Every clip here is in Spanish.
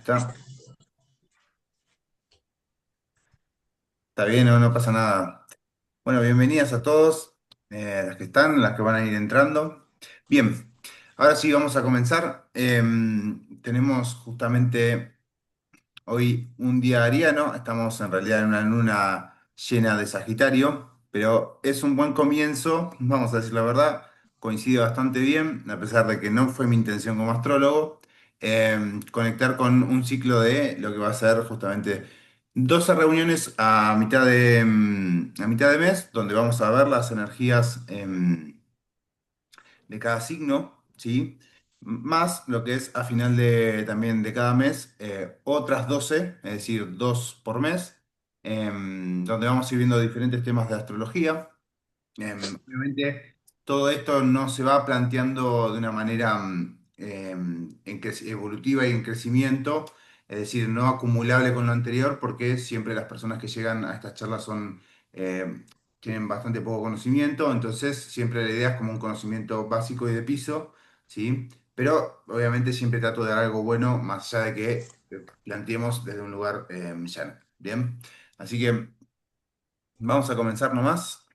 Está, está bien, no pasa nada. Bueno, bienvenidas a todos, las que están, las que van a ir entrando. Bien, ahora sí vamos a comenzar. Tenemos justamente hoy un día ariano, estamos en realidad en una luna llena de Sagitario, pero es un buen comienzo, vamos a decir la verdad, coincide bastante bien, a pesar de que no fue mi intención como astrólogo, conectar con un ciclo de lo que va a ser justamente 12 reuniones a mitad de mes, donde vamos a ver las energías de cada signo, ¿sí? Más lo que es a final también de cada mes, otras 12, es decir, dos por mes, donde vamos a ir viendo diferentes temas de astrología. Obviamente, todo esto no se va planteando de una manera evolutiva y en crecimiento, es decir, no acumulable con lo anterior, porque siempre las personas que llegan a estas charlas eh, tienen bastante poco conocimiento, entonces siempre la idea es como un conocimiento básico y de piso, ¿sí? Pero obviamente siempre trato de dar algo bueno, más allá de que planteemos desde un lugar llano. Bien, así que vamos a comenzar nomás.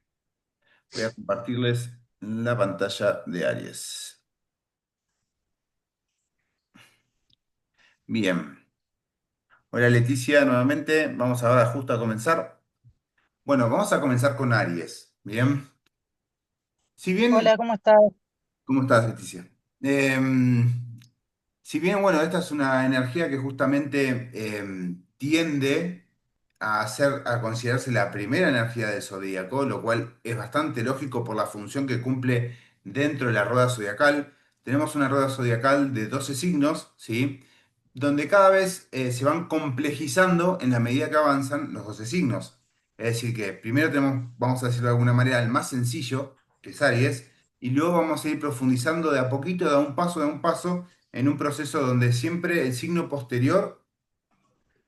Voy a compartirles la pantalla de Aries. Bien. Hola Leticia, nuevamente. Vamos ahora justo a comenzar. Bueno, vamos a comenzar con Aries. Bien. Si bien, Hola, ¿cómo estás? ¿cómo estás, Leticia? Si bien, bueno, esta es una energía que justamente tiende a considerarse la primera energía del zodíaco, lo cual es bastante lógico por la función que cumple dentro de la rueda zodiacal. Tenemos una rueda zodiacal de 12 signos, ¿sí? Donde cada vez se van complejizando en la medida que avanzan los 12 signos. Es decir, que primero tenemos, vamos a decirlo de alguna manera, el más sencillo, que es Aries, y luego vamos a ir profundizando de a poquito, de a un paso en un proceso donde siempre el signo posterior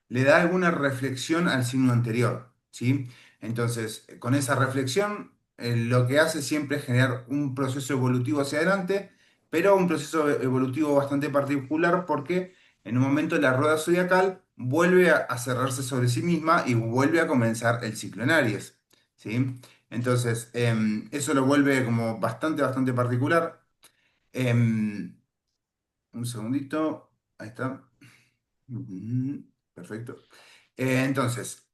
le da alguna reflexión al signo anterior, ¿sí? Entonces, con esa reflexión, lo que hace siempre es generar un proceso evolutivo hacia adelante, pero un proceso evolutivo bastante particular porque en un momento la rueda zodiacal vuelve a cerrarse sobre sí misma y vuelve a comenzar el ciclo en Aries, ¿sí? Entonces, eso lo vuelve como bastante particular. Em, un segundito. Ahí está. Ujú, perfecto. Entonces,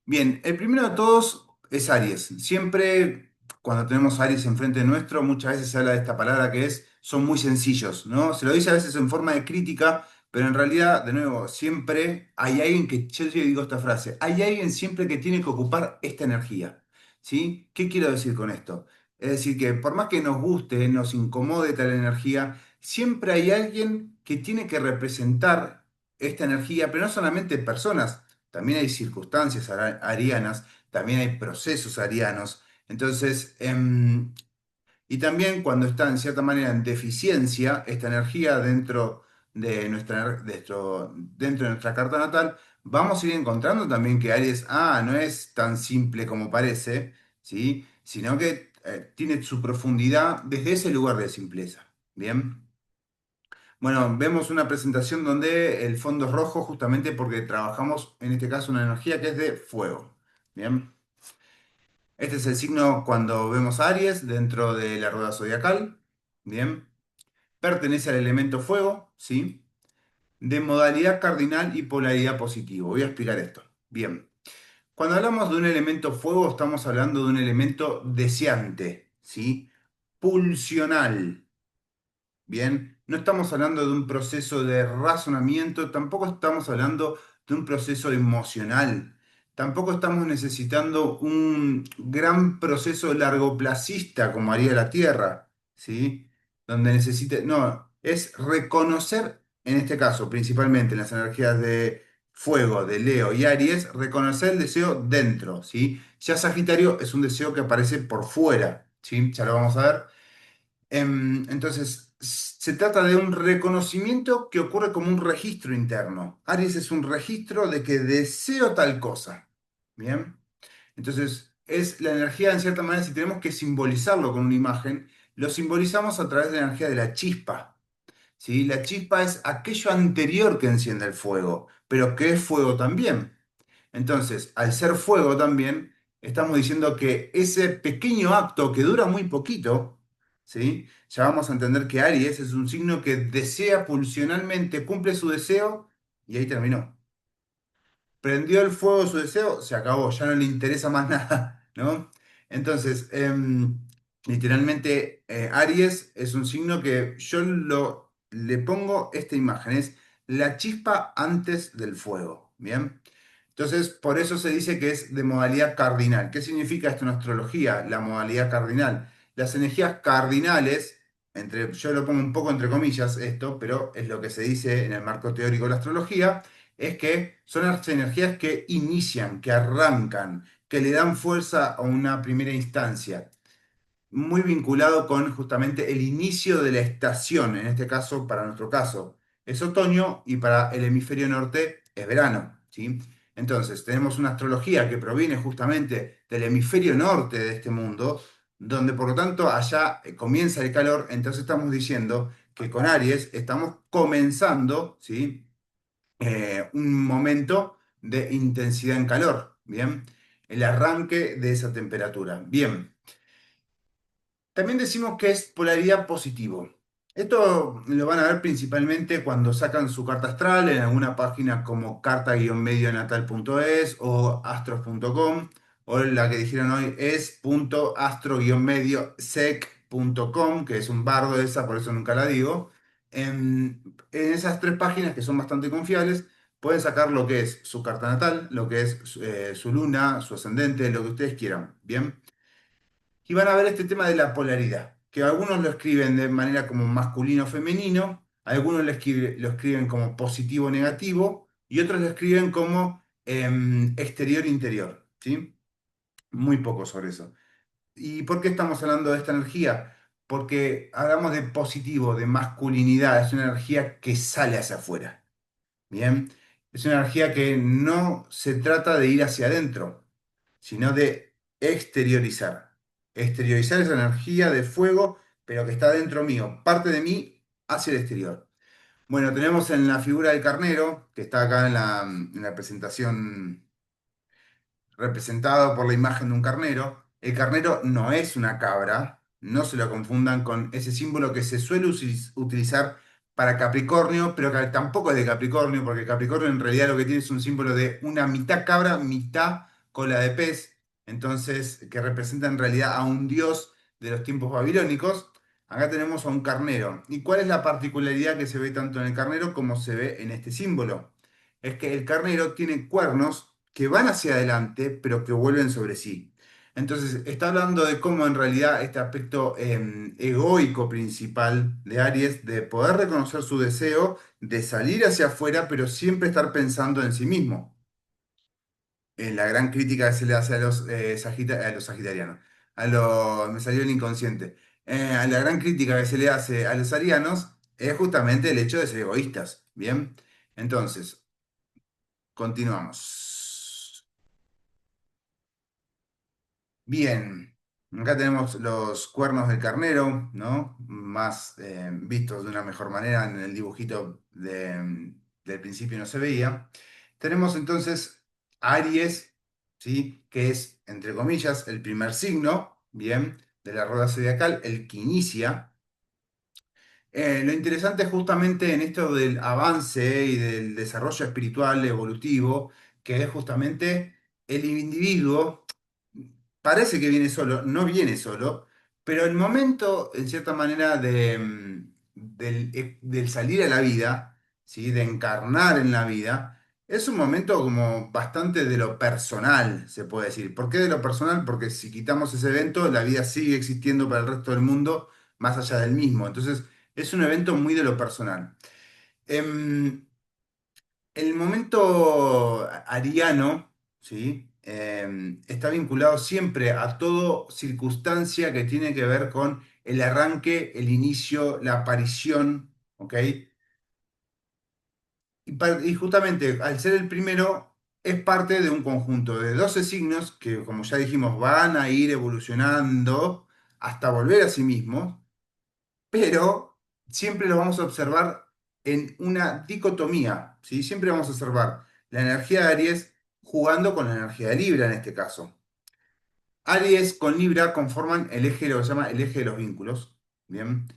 bien, el primero de todos es Aries. Siempre cuando tenemos a Aries enfrente nuestro, muchas veces se habla de esta palabra que es, son muy sencillos, ¿no? Se lo dice a veces en forma de crítica, pero en realidad, de nuevo, siempre hay alguien que, yo digo esta frase, hay alguien siempre que tiene que ocupar esta energía, ¿sí? ¿Qué quiero decir con esto? Es decir, que por más que nos guste, nos incomode tal energía, siempre hay alguien que tiene que representar esta energía, pero no solamente personas, también hay circunstancias arianas, también hay procesos arianos. Entonces, y también cuando está en cierta manera en deficiencia esta energía dentro de nuestra carta natal, vamos a ir encontrando también que Aries, no es tan simple como parece, ¿sí? Sino que tiene su profundidad desde ese lugar de simpleza. Bien. Bueno, vemos una presentación donde el fondo es rojo justamente porque trabajamos en este caso una energía que es de fuego. Bien, este es el signo cuando vemos a Aries dentro de la rueda zodiacal. Bien, pertenece al elemento fuego, ¿sí? De modalidad cardinal y polaridad positivo. Voy a explicar esto. Bien, cuando hablamos de un elemento fuego estamos hablando de un elemento deseante, ¿sí? Pulsional. Bien, no estamos hablando de un proceso de razonamiento, tampoco estamos hablando de un proceso emocional, tampoco estamos necesitando un gran proceso largoplacista como haría la Tierra, ¿sí? Donde necesite, no, es reconocer, en este caso, principalmente en las energías de fuego, de Leo y Aries, reconocer el deseo dentro, ¿sí? Ya Sagitario es un deseo que aparece por fuera, ¿sí? Ya lo vamos a ver. Entonces, se trata de un reconocimiento que ocurre como un registro interno. Aries es un registro de que deseo tal cosa. Bien. Entonces, es la energía, en cierta manera, si tenemos que simbolizarlo con una imagen, lo simbolizamos a través de la energía de la chispa. ¿sí? La chispa es aquello anterior que enciende el fuego, pero que es fuego también. Entonces, al ser fuego también, estamos diciendo que ese pequeño acto que dura muy poquito, ¿sí? Ya vamos a entender que Aries es un signo que desea pulsionalmente, cumple su deseo y ahí terminó. Prendió el fuego su deseo, se acabó, ya no le interesa más nada, ¿no? Entonces, literalmente, Aries es un signo que le pongo esta imagen, es la chispa antes del fuego, ¿bien? Entonces, por eso se dice que es de modalidad cardinal. ¿Qué significa esto en astrología? La modalidad cardinal. Las energías cardinales, yo lo pongo un poco entre comillas esto, pero es lo que se dice en el marco teórico de la astrología, es que son las energías que inician, que arrancan, que le dan fuerza a una primera instancia, muy vinculado con justamente el inicio de la estación, en este caso, para nuestro caso, es otoño y para el hemisferio norte es verano, ¿sí? Entonces, tenemos una astrología que proviene justamente del hemisferio norte de este mundo, donde por lo tanto allá comienza el calor, entonces estamos diciendo que con Aries estamos comenzando, ¿sí? Un momento de intensidad en calor, ¿bien? El arranque de esa temperatura. Bien. También decimos que es polaridad positivo. Esto lo van a ver principalmente cuando sacan su carta astral en alguna página como carta-medionatal.es o astros.com, o la que dijeron hoy es .astro-sec.com, que es un bardo esa, por eso nunca la digo. En esas tres páginas que son bastante confiables, pueden sacar lo que es su carta natal, lo que es su luna, su ascendente, lo que ustedes quieran. Bien. Y van a ver este tema de la polaridad, que algunos lo escriben de manera como masculino o femenino, algunos lo escriben como positivo o negativo, y otros lo escriben como exterior-interior, ¿sí? Muy poco sobre eso. ¿Y por qué estamos hablando de esta energía? Porque hablamos de positivo, de masculinidad, es una energía que sale hacia afuera. Bien, es una energía que no se trata de ir hacia adentro, sino de exteriorizar. Exteriorizar esa energía de fuego, pero que está dentro mío, parte de mí hacia el exterior. Bueno, tenemos en la figura del carnero, que está acá en la presentación representado por la imagen de un carnero. El carnero no es una cabra, no se lo confundan con ese símbolo que se suele utilizar para Capricornio, pero que tampoco es de Capricornio, porque Capricornio en realidad lo que tiene es un símbolo de una mitad cabra, mitad cola de pez, entonces que representa en realidad a un dios de los tiempos babilónicos. Acá tenemos a un carnero. ¿Y cuál es la particularidad que se ve tanto en el carnero como se ve en este símbolo? Es que el carnero tiene cuernos que van hacia adelante, pero que vuelven sobre sí. Entonces, está hablando de cómo en realidad este aspecto egoico principal de Aries, de poder reconocer su deseo, de salir hacia afuera, pero siempre estar pensando en sí mismo. La gran crítica que se le hace a a los sagitarianos. Me salió el inconsciente. La gran crítica que se le hace a los arianos es justamente el hecho de ser egoístas. Bien, entonces, continuamos. Bien, acá tenemos los cuernos del carnero, ¿no? Más vistos de una mejor manera en el dibujito del principio no se veía. Tenemos entonces Aries, ¿sí? Que es, entre comillas, el primer signo, ¿bien? De la rueda zodiacal, el que inicia. Lo interesante justamente en esto del avance y del desarrollo espiritual evolutivo, que es justamente el individuo, parece que viene solo, no viene solo, pero el momento, en cierta manera, del salir a la vida, ¿sí? De encarnar en la vida, es un momento como bastante de lo personal, se puede decir. ¿Por qué de lo personal? Porque si quitamos ese evento, la vida sigue existiendo para el resto del mundo, más allá del mismo. Entonces, es un evento muy de lo personal. Em, el momento ariano, ¿sí? Está vinculado siempre a toda circunstancia que tiene que ver con el arranque, el inicio, la aparición, ¿ok? Y justamente al ser el primero, es parte de un conjunto de 12 signos que, como ya dijimos, van a ir evolucionando hasta volver a sí mismos, pero siempre lo vamos a observar en una dicotomía, ¿sí? Siempre vamos a observar la energía de Aries jugando con la energía de Libra en este caso. Aries con Libra conforman el eje, lo que se llama el eje de los vínculos, ¿bien?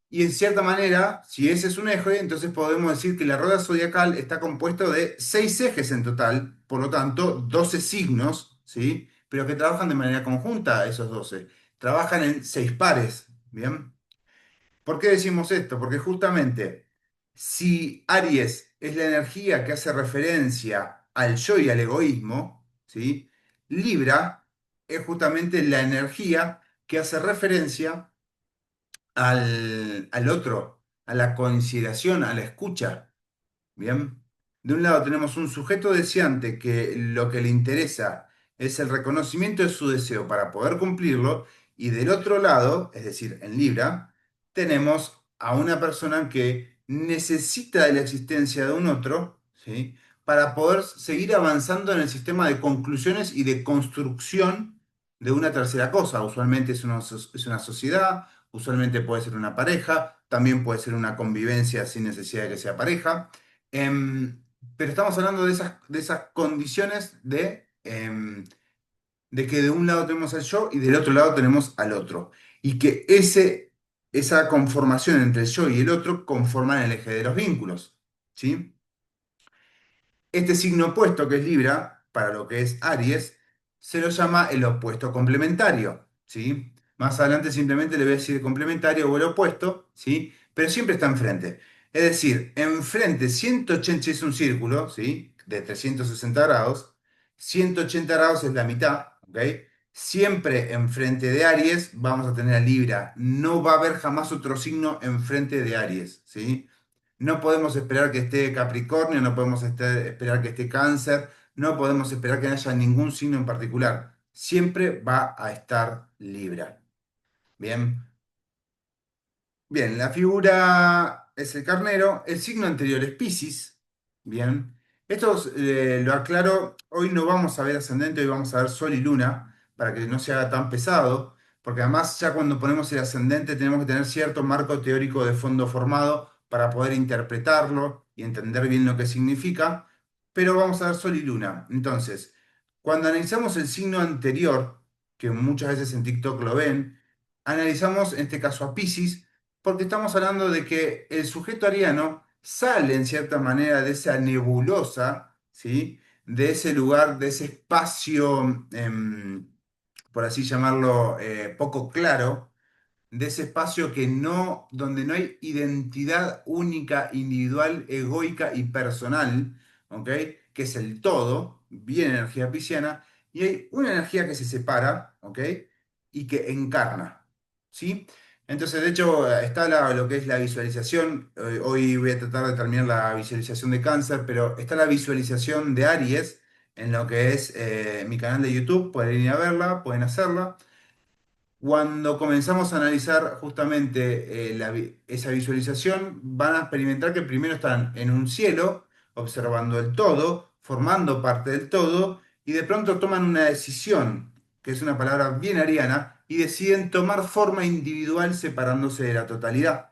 Y en cierta manera, si ese es un eje, entonces podemos decir que la rueda zodiacal está compuesto de 6 ejes en total, por lo tanto, 12 signos, ¿sí? Pero que trabajan de manera conjunta esos 12. Trabajan en 6 pares, ¿bien? ¿Por qué decimos esto? Porque justamente si Aries es la energía que hace referencia al yo y al egoísmo, ¿sí? Libra es justamente la energía que hace referencia al otro, a la consideración, a la escucha. Bien. De un lado tenemos un sujeto deseante que lo que le interesa es el reconocimiento de su deseo para poder cumplirlo, y del otro lado, es decir, en Libra, tenemos a una persona que necesita de la existencia de un otro, ¿sí? Para poder seguir avanzando en el sistema de conclusiones y de construcción de una tercera cosa. Usualmente es una sociedad, usualmente puede ser una pareja, también puede ser una convivencia sin necesidad de que sea pareja. Em, pero estamos hablando de esas condiciones de que de un lado tenemos al yo y del otro lado tenemos al otro. Y que esa conformación entre el yo y el otro conforman el eje de los vínculos. ¿Sí? Este signo opuesto, que es Libra, para lo que es Aries, se lo llama el opuesto complementario, ¿sí? Más adelante simplemente le voy a decir complementario o el opuesto, ¿sí? Pero siempre está enfrente. Es decir, enfrente 180 si es un círculo, ¿sí? De 360 grados, 180 grados es la mitad, ¿ok? Siempre enfrente de Aries vamos a tener a Libra. No va a haber jamás otro signo enfrente de Aries, ¿sí? No podemos esperar que esté Capricornio, no podemos esperar que esté Cáncer, no podemos esperar que no haya ningún signo en particular. Siempre va a estar Libra. Bien. Bien, la figura es el carnero, el signo anterior es Piscis. Bien, esto lo aclaro, hoy no vamos a ver ascendente, hoy vamos a ver Sol y Luna, para que no se haga tan pesado, porque además ya cuando ponemos el ascendente tenemos que tener cierto marco teórico de fondo formado para poder interpretarlo y entender bien lo que significa, pero vamos a ver Sol y Luna. Entonces, cuando analizamos el signo anterior, que muchas veces en TikTok lo ven, analizamos en este caso a Piscis, porque estamos hablando de que el sujeto ariano sale en cierta manera de esa nebulosa, ¿sí? De ese lugar, de ese espacio, por así llamarlo, poco claro, de ese espacio que no, donde no hay identidad única, individual, egoica y personal, ¿ok? Que es el todo, bien energía pisciana, y hay una energía que se separa, ¿ok? Y que encarna, ¿sí? Entonces, de hecho, está lo que es la visualización. Hoy voy a tratar de terminar la visualización de Cáncer, pero está la visualización de Aries en lo que es mi canal de YouTube. Pueden ir a verla, pueden hacerla. Cuando comenzamos a analizar justamente esa visualización, van a experimentar que primero están en un cielo, observando el todo, formando parte del todo, y de pronto toman una decisión, que es una palabra bien ariana, y deciden tomar forma individual separándose de la totalidad.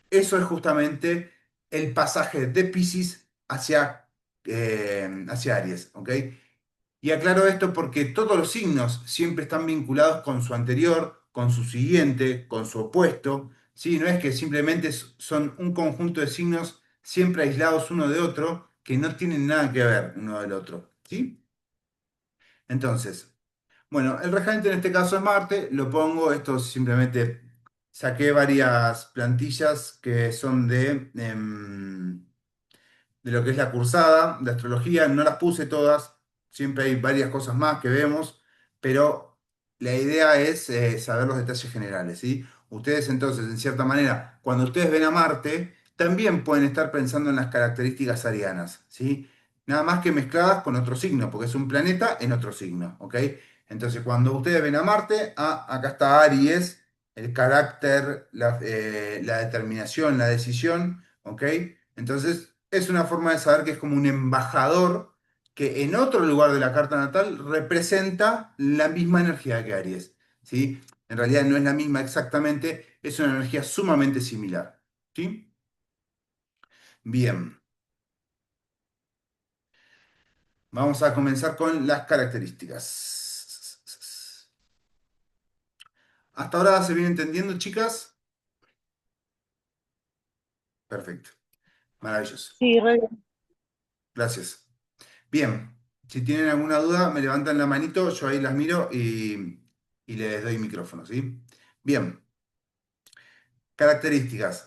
Eso es justamente el pasaje de Piscis hacia Aries, ¿ok? Y aclaro esto porque todos los signos siempre están vinculados con su anterior, con su siguiente, con su opuesto, ¿sí? No es que simplemente son un conjunto de signos siempre aislados uno de otro, que no tienen nada que ver uno del otro, ¿sí? Entonces, bueno, el regente en este caso es Marte, lo pongo, esto simplemente saqué varias plantillas que son de lo que es la cursada de astrología. No las puse todas, siempre hay varias cosas más que vemos, pero la idea es saber los detalles generales, ¿sí? Ustedes entonces, en cierta manera, cuando ustedes ven a Marte, también pueden estar pensando en las características arianas, ¿sí? Nada más que mezcladas con otro signo, porque es un planeta en otro signo, ¿ok? Entonces, cuando ustedes ven a Marte, acá está Aries, el carácter, la determinación, la decisión, ¿ok? Entonces, es una forma de saber que es como un embajador que en otro lugar de la carta natal representa la misma energía que Aries, ¿sí? En realidad no es la misma exactamente, es una energía sumamente similar. ¿Sí? Bien, vamos a comenzar con las características. ¿Hasta ahora se viene entendiendo, chicas? Perfecto, maravilloso. Sí, re bien. Gracias. Bien, si tienen alguna duda, me levantan la manito, yo ahí las miro y les doy micrófono, ¿sí? Bien, características.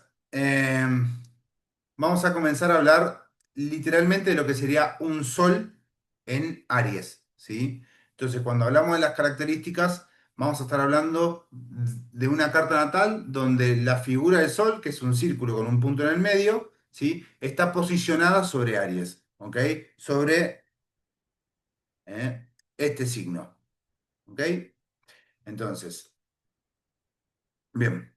Vamos a comenzar a hablar literalmente de lo que sería un sol en Aries, ¿sí? Entonces, cuando hablamos de las características, vamos a estar hablando de una carta natal donde la figura del sol, que es un círculo con un punto en el medio, ¿sí? Está posicionada sobre Aries, ¿ok? Sobre este signo, ¿ok? Entonces, bien.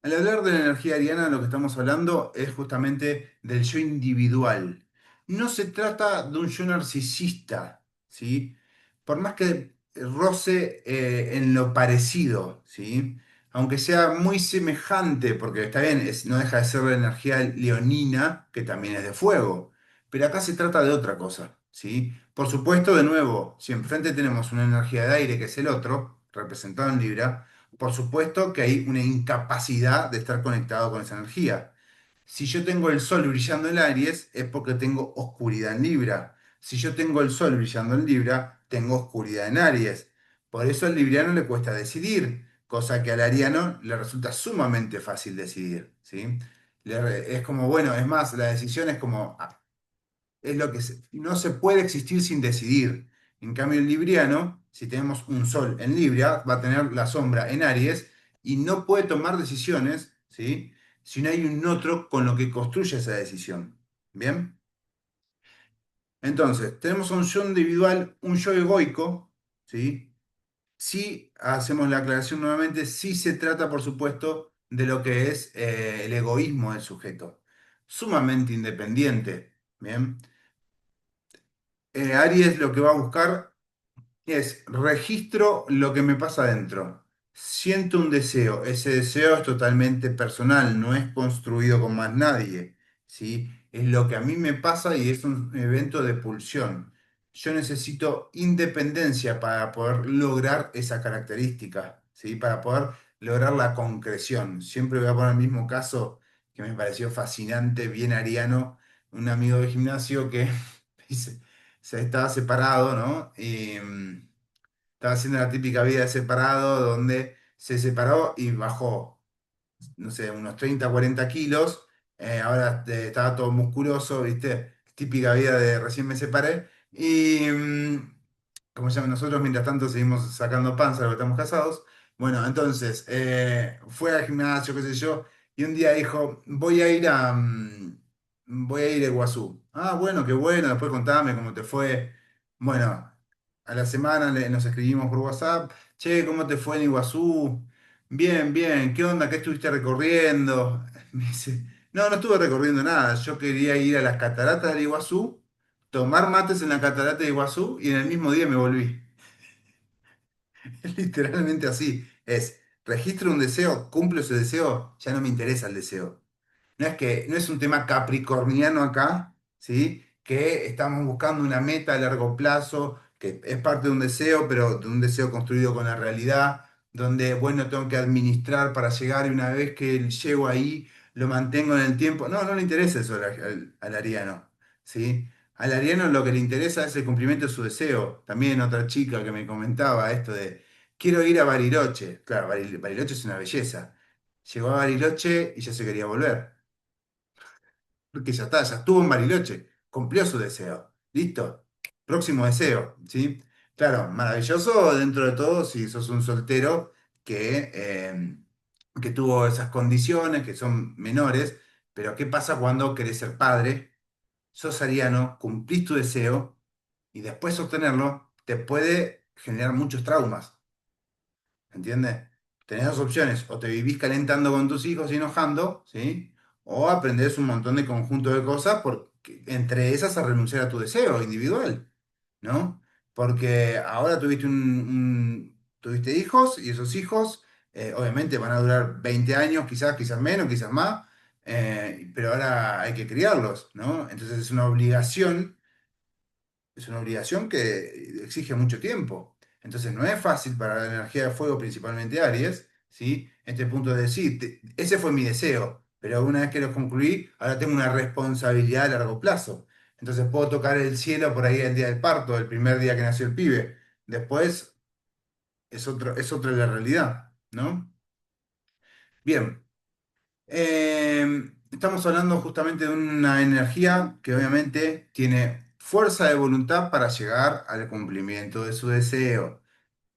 Al hablar de la energía ariana, lo que estamos hablando es justamente del yo individual. No se trata de un yo narcisista, ¿sí? Por más que roce en lo parecido, ¿sí? Aunque sea muy semejante, porque está bien, no deja de ser la energía leonina, que también es de fuego, pero acá se trata de otra cosa, ¿sí? Por supuesto, de nuevo, si enfrente tenemos una energía de aire, que es el otro, representado en Libra, por supuesto que hay una incapacidad de estar conectado con esa energía. Si yo tengo el sol brillando en Aries, es porque tengo oscuridad en Libra. Si yo tengo el sol brillando en Libra, tengo oscuridad en Aries. Por eso al libriano le cuesta decidir, cosa que al ariano le resulta sumamente fácil decidir, ¿sí? Es como, bueno, es más, la decisión es como, es lo que no se puede existir sin decidir. En cambio, el libriano, si tenemos un sol en Libra, va a tener la sombra en Aries y no puede tomar decisiones, ¿sí? Si no hay un otro con lo que construye esa decisión. ¿Bien? Entonces, tenemos un yo individual, un yo egoico, ¿sí? Sí, hacemos la aclaración nuevamente, sí se trata, por supuesto, de lo que es el egoísmo del sujeto. Sumamente independiente, ¿bien? Aries lo que va a buscar es registro lo que me pasa adentro. Siento un deseo. Ese deseo es totalmente personal, no es construido con más nadie, ¿sí? Es lo que a mí me pasa y es un evento de pulsión. Yo necesito independencia para poder lograr esa característica, ¿sí? Para poder lograr la concreción. Siempre voy a poner el mismo caso que me pareció fascinante, bien ariano, un amigo de gimnasio que dice, se estaba separado, ¿no? Estaba haciendo la típica vida de separado, donde se separó y bajó, no sé, unos 30 40 kilos. Ahora estaba todo musculoso, ¿viste? Típica vida de recién me separé. Y, como se llama, nosotros mientras tanto seguimos sacando panza, lo que estamos casados. Bueno, entonces, fue al gimnasio, qué sé yo, y un día dijo, voy a ir a Iguazú. Ah, bueno, qué bueno, después contame cómo te fue. Bueno, a la semana nos escribimos por WhatsApp, che, ¿cómo te fue en Iguazú? Bien, bien, ¿qué onda? ¿Qué estuviste recorriendo? Me dice, no, no estuve recorriendo nada, yo quería ir a las cataratas del Iguazú, tomar mates en la catarata de Iguazú y en el mismo día me volví. Es literalmente así. Es, registro un deseo, cumplo ese deseo, ya no me interesa el deseo. No es un tema capricorniano acá, ¿sí? Que estamos buscando una meta a largo plazo, que es parte de un deseo, pero de un deseo construido con la realidad, donde, bueno, tengo que administrar para llegar y una vez que llego ahí, lo mantengo en el tiempo. No, no le interesa eso al ariano, ¿sí? Al ariano lo que le interesa es el cumplimiento de su deseo. También otra chica que me comentaba esto de, quiero ir a Bariloche. Claro, Bariloche es una belleza. Llegó a Bariloche y ya se quería volver. Porque ya está, ya estuvo en Bariloche, cumplió su deseo. Listo. Próximo deseo, ¿sí? Claro, maravilloso dentro de todo si sos un soltero que tuvo esas condiciones, que son menores, pero ¿qué pasa cuando querés ser padre? Sos ariano, cumplís tu deseo y después sostenerlo te puede generar muchos traumas. ¿Entiendes? Tenés dos opciones, o te vivís calentando con tus hijos y enojando, ¿sí? O aprendés un montón de conjunto de cosas, porque, entre esas a renunciar a tu deseo individual, ¿no? Porque ahora tuviste hijos y esos hijos Obviamente van a durar 20 años, quizás, quizás menos, quizás más, pero ahora hay que criarlos, ¿no? Entonces es una obligación que exige mucho tiempo. Entonces no es fácil para la energía de fuego, principalmente Aries, ¿sí? Este punto de decir, ese fue mi deseo, pero una vez que lo concluí, ahora tengo una responsabilidad a largo plazo. Entonces puedo tocar el cielo por ahí el día del parto, el primer día que nació el pibe. Después es otra la realidad, ¿no? Bien. Estamos hablando justamente de una energía que obviamente tiene fuerza de voluntad para llegar al cumplimiento de su deseo.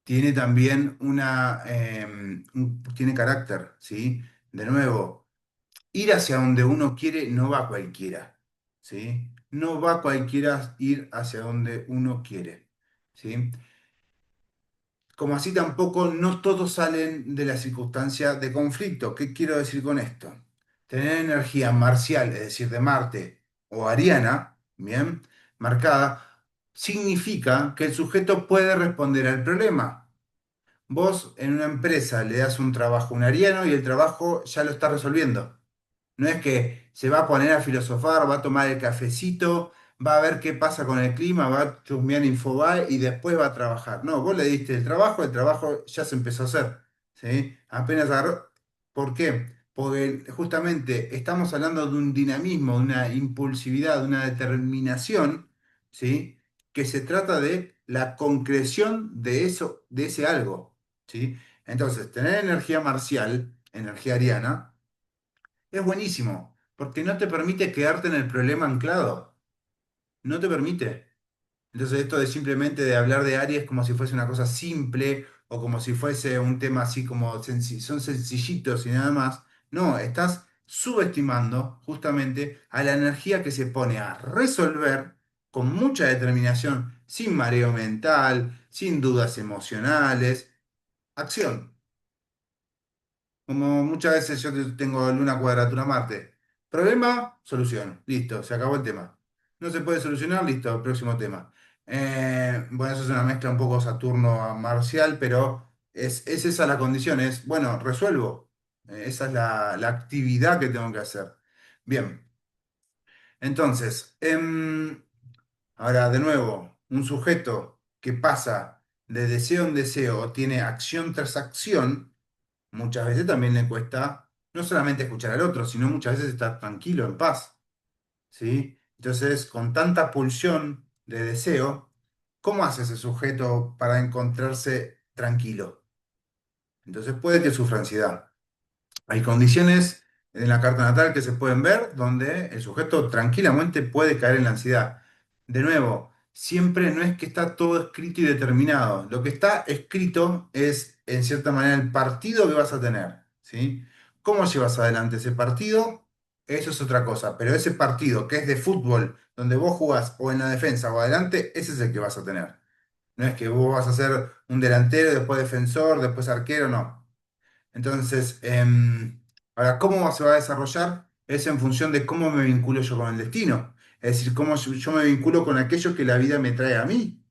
Tiene también tiene carácter, ¿sí? De nuevo, ir hacia donde uno quiere no va cualquiera, ¿sí? No va cualquiera ir hacia donde uno quiere, ¿sí? Como así tampoco no todos salen de la circunstancia de conflicto. ¿Qué quiero decir con esto? Tener energía marcial, es decir, de Marte o ariana, bien, marcada, significa que el sujeto puede responder al problema. Vos en una empresa le das un trabajo a un ariano y el trabajo ya lo está resolviendo. No es que se va a poner a filosofar, va a tomar el cafecito, va a ver qué pasa con el clima, va a chusmear Infobae y después va a trabajar. No, vos le diste el trabajo ya se empezó a hacer. ¿Sí? Apenas agarró. ¿Por qué? Porque justamente estamos hablando de un dinamismo, de una impulsividad, de una determinación, ¿sí? Que se trata de la concreción de eso, de ese algo. ¿Sí? Entonces, tener energía marcial, energía ariana, es buenísimo, porque no te permite quedarte en el problema anclado. No te permite. Entonces esto de simplemente de hablar de Aries como si fuese una cosa simple o como si fuese un tema así como son sencillitos y nada más. No, estás subestimando justamente a la energía que se pone a resolver con mucha determinación, sin mareo mental, sin dudas emocionales. Acción. Como muchas veces yo tengo Luna cuadratura Marte. Problema, solución. Listo, se acabó el tema. No se puede solucionar, listo, próximo tema. Bueno, eso es una mezcla un poco Saturno-Marcial, pero es esa la condición, es, bueno, resuelvo. Esa es la actividad que tengo que hacer. Bien, entonces, ahora de nuevo, un sujeto que pasa de deseo en deseo o tiene acción tras acción muchas veces también le cuesta no solamente escuchar al otro, sino muchas veces estar tranquilo, en paz, ¿sí? Entonces, con tanta pulsión de deseo, ¿cómo hace ese sujeto para encontrarse tranquilo? Entonces puede que sufra ansiedad. Hay condiciones en la carta natal que se pueden ver donde el sujeto tranquilamente puede caer en la ansiedad. De nuevo, siempre no es que está todo escrito y determinado. Lo que está escrito es, en cierta manera, el partido que vas a tener, ¿sí? ¿Cómo llevas adelante ese partido? Eso es otra cosa. Pero ese partido que es de fútbol, donde vos jugás o en la defensa o adelante, ese es el que vas a tener. No es que vos vas a ser un delantero, después defensor, después arquero, no. Entonces, ahora, ¿cómo se va a desarrollar? Es en función de cómo me vinculo yo con el destino. Es decir, cómo yo me vinculo con aquello que la vida me trae a mí.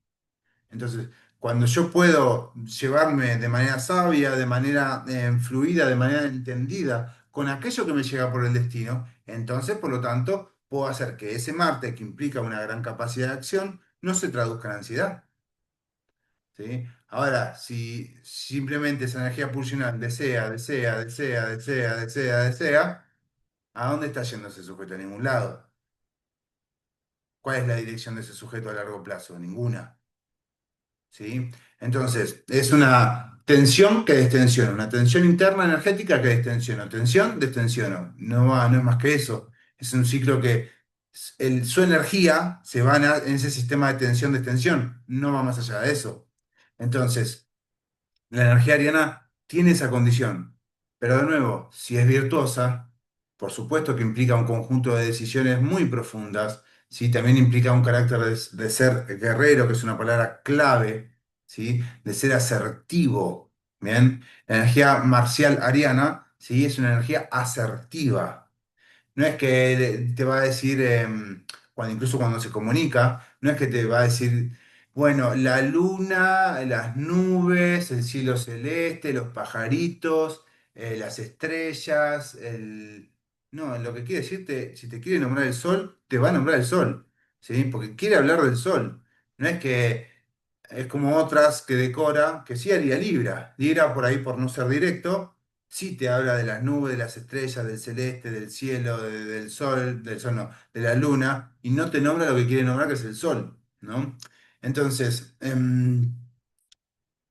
Entonces, cuando yo puedo llevarme de manera sabia, de manera fluida, de manera entendida, con aquello que me llega por el destino, entonces, por lo tanto, puedo hacer que ese Marte, que implica una gran capacidad de acción, no se traduzca en ansiedad. ¿Sí? Ahora, si simplemente esa energía pulsional desea, ¿a dónde está yendo ese sujeto? A ningún lado. ¿Cuál es la dirección de ese sujeto a largo plazo? Ninguna. ¿Sí? Entonces, es una tensión que destensiona, una tensión interna energética que destensiona, tensión, destensiono. No es más que eso. Es un ciclo que su energía se va en ese sistema de tensión-destensión, no va más allá de eso. Entonces, la energía ariana tiene esa condición, pero de nuevo, si es virtuosa, por supuesto que implica un conjunto de decisiones muy profundas, ¿sí? También implica un carácter de ser guerrero, que es una palabra clave, ¿sí? De ser asertivo, ¿bien? La energía marcial ariana, ¿sí? Es una energía asertiva. No es que te va a decir, incluso cuando se comunica, no es que te va a decir Bueno, la luna, las nubes, el cielo celeste, los pajaritos, las estrellas, No, lo que quiere decirte, si te quiere nombrar el sol, te va a nombrar el sol, ¿sí? Porque quiere hablar del sol. No es que es como otras que decora, que sí haría Libra. Libra por ahí por no ser directo, sí te habla de las nubes, de las estrellas, del celeste, del cielo, del sol no, de la luna, y no te nombra lo que quiere nombrar, que es el sol, ¿no? Entonces,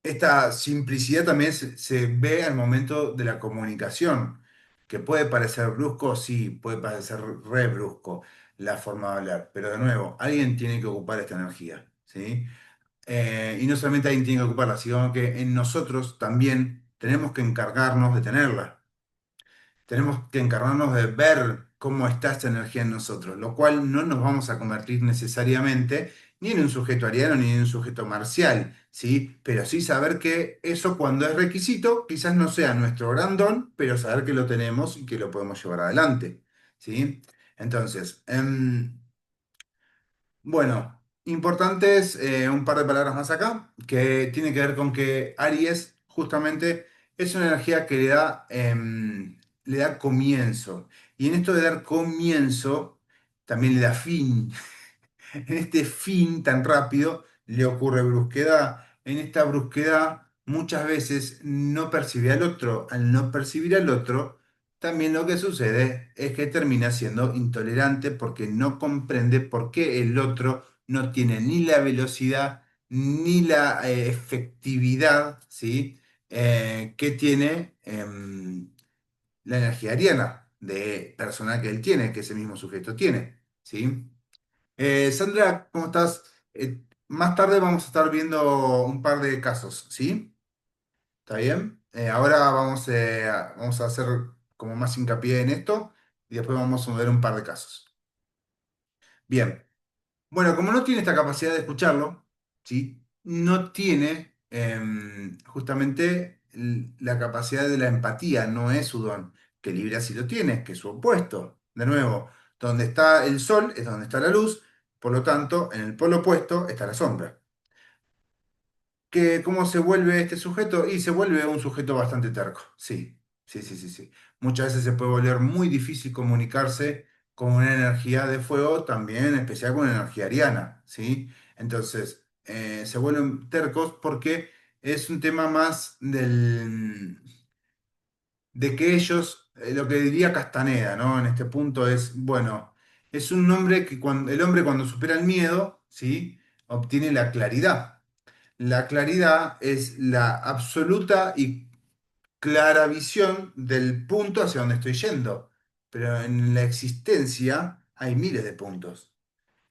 esta simplicidad también se ve al momento de la comunicación, que puede parecer brusco, sí, puede parecer re brusco la forma de hablar, pero de nuevo, alguien tiene que ocupar esta energía, ¿sí? Y no solamente alguien tiene que ocuparla, sino que en nosotros también tenemos que encargarnos de tenerla. Tenemos que encargarnos de ver cómo está esta energía en nosotros, lo cual no nos vamos a convertir necesariamente ni en un sujeto ariano ni en un sujeto marcial, ¿sí? Pero sí saber que eso cuando es requisito, quizás no sea nuestro gran don, pero saber que lo tenemos y que lo podemos llevar adelante, ¿sí? Entonces, bueno, importantes un par de palabras más acá, que tiene que ver con que Aries justamente es una energía que le da comienzo. Y en esto de dar comienzo, también le da fin. En este fin tan rápido le ocurre brusquedad. En esta brusquedad muchas veces no percibe al otro. Al no percibir al otro, también lo que sucede es que termina siendo intolerante porque no comprende por qué el otro no tiene ni la velocidad ni la efectividad, ¿sí? Que tiene la energía ariana de persona que él tiene, que ese mismo sujeto tiene, ¿sí? Sandra, ¿cómo estás? Más tarde vamos a estar viendo un par de casos, ¿sí? ¿Está bien? Ahora vamos a hacer como más hincapié en esto y después vamos a ver un par de casos. Bien. Bueno, como no tiene esta capacidad de escucharlo, ¿sí? No tiene justamente la capacidad de la empatía, no es su don, que Libra sí lo tiene, que es su opuesto. De nuevo, donde está el sol es donde está la luz, por lo tanto, en el polo opuesto está la sombra. ¿Cómo se vuelve este sujeto? Y se vuelve un sujeto bastante terco, sí, sí, sí, sí, sí. Muchas veces se puede volver muy difícil comunicarse con una energía de fuego, también en especial con una energía ariana, ¿sí? Entonces, se vuelven tercos porque es un tema más de que ellos, lo que diría Castaneda, ¿no? En este punto es, bueno, es un hombre que cuando, el hombre cuando supera el miedo, ¿sí? Obtiene la claridad. La claridad es la absoluta y clara visión del punto hacia donde estoy yendo. Pero en la existencia hay miles de puntos.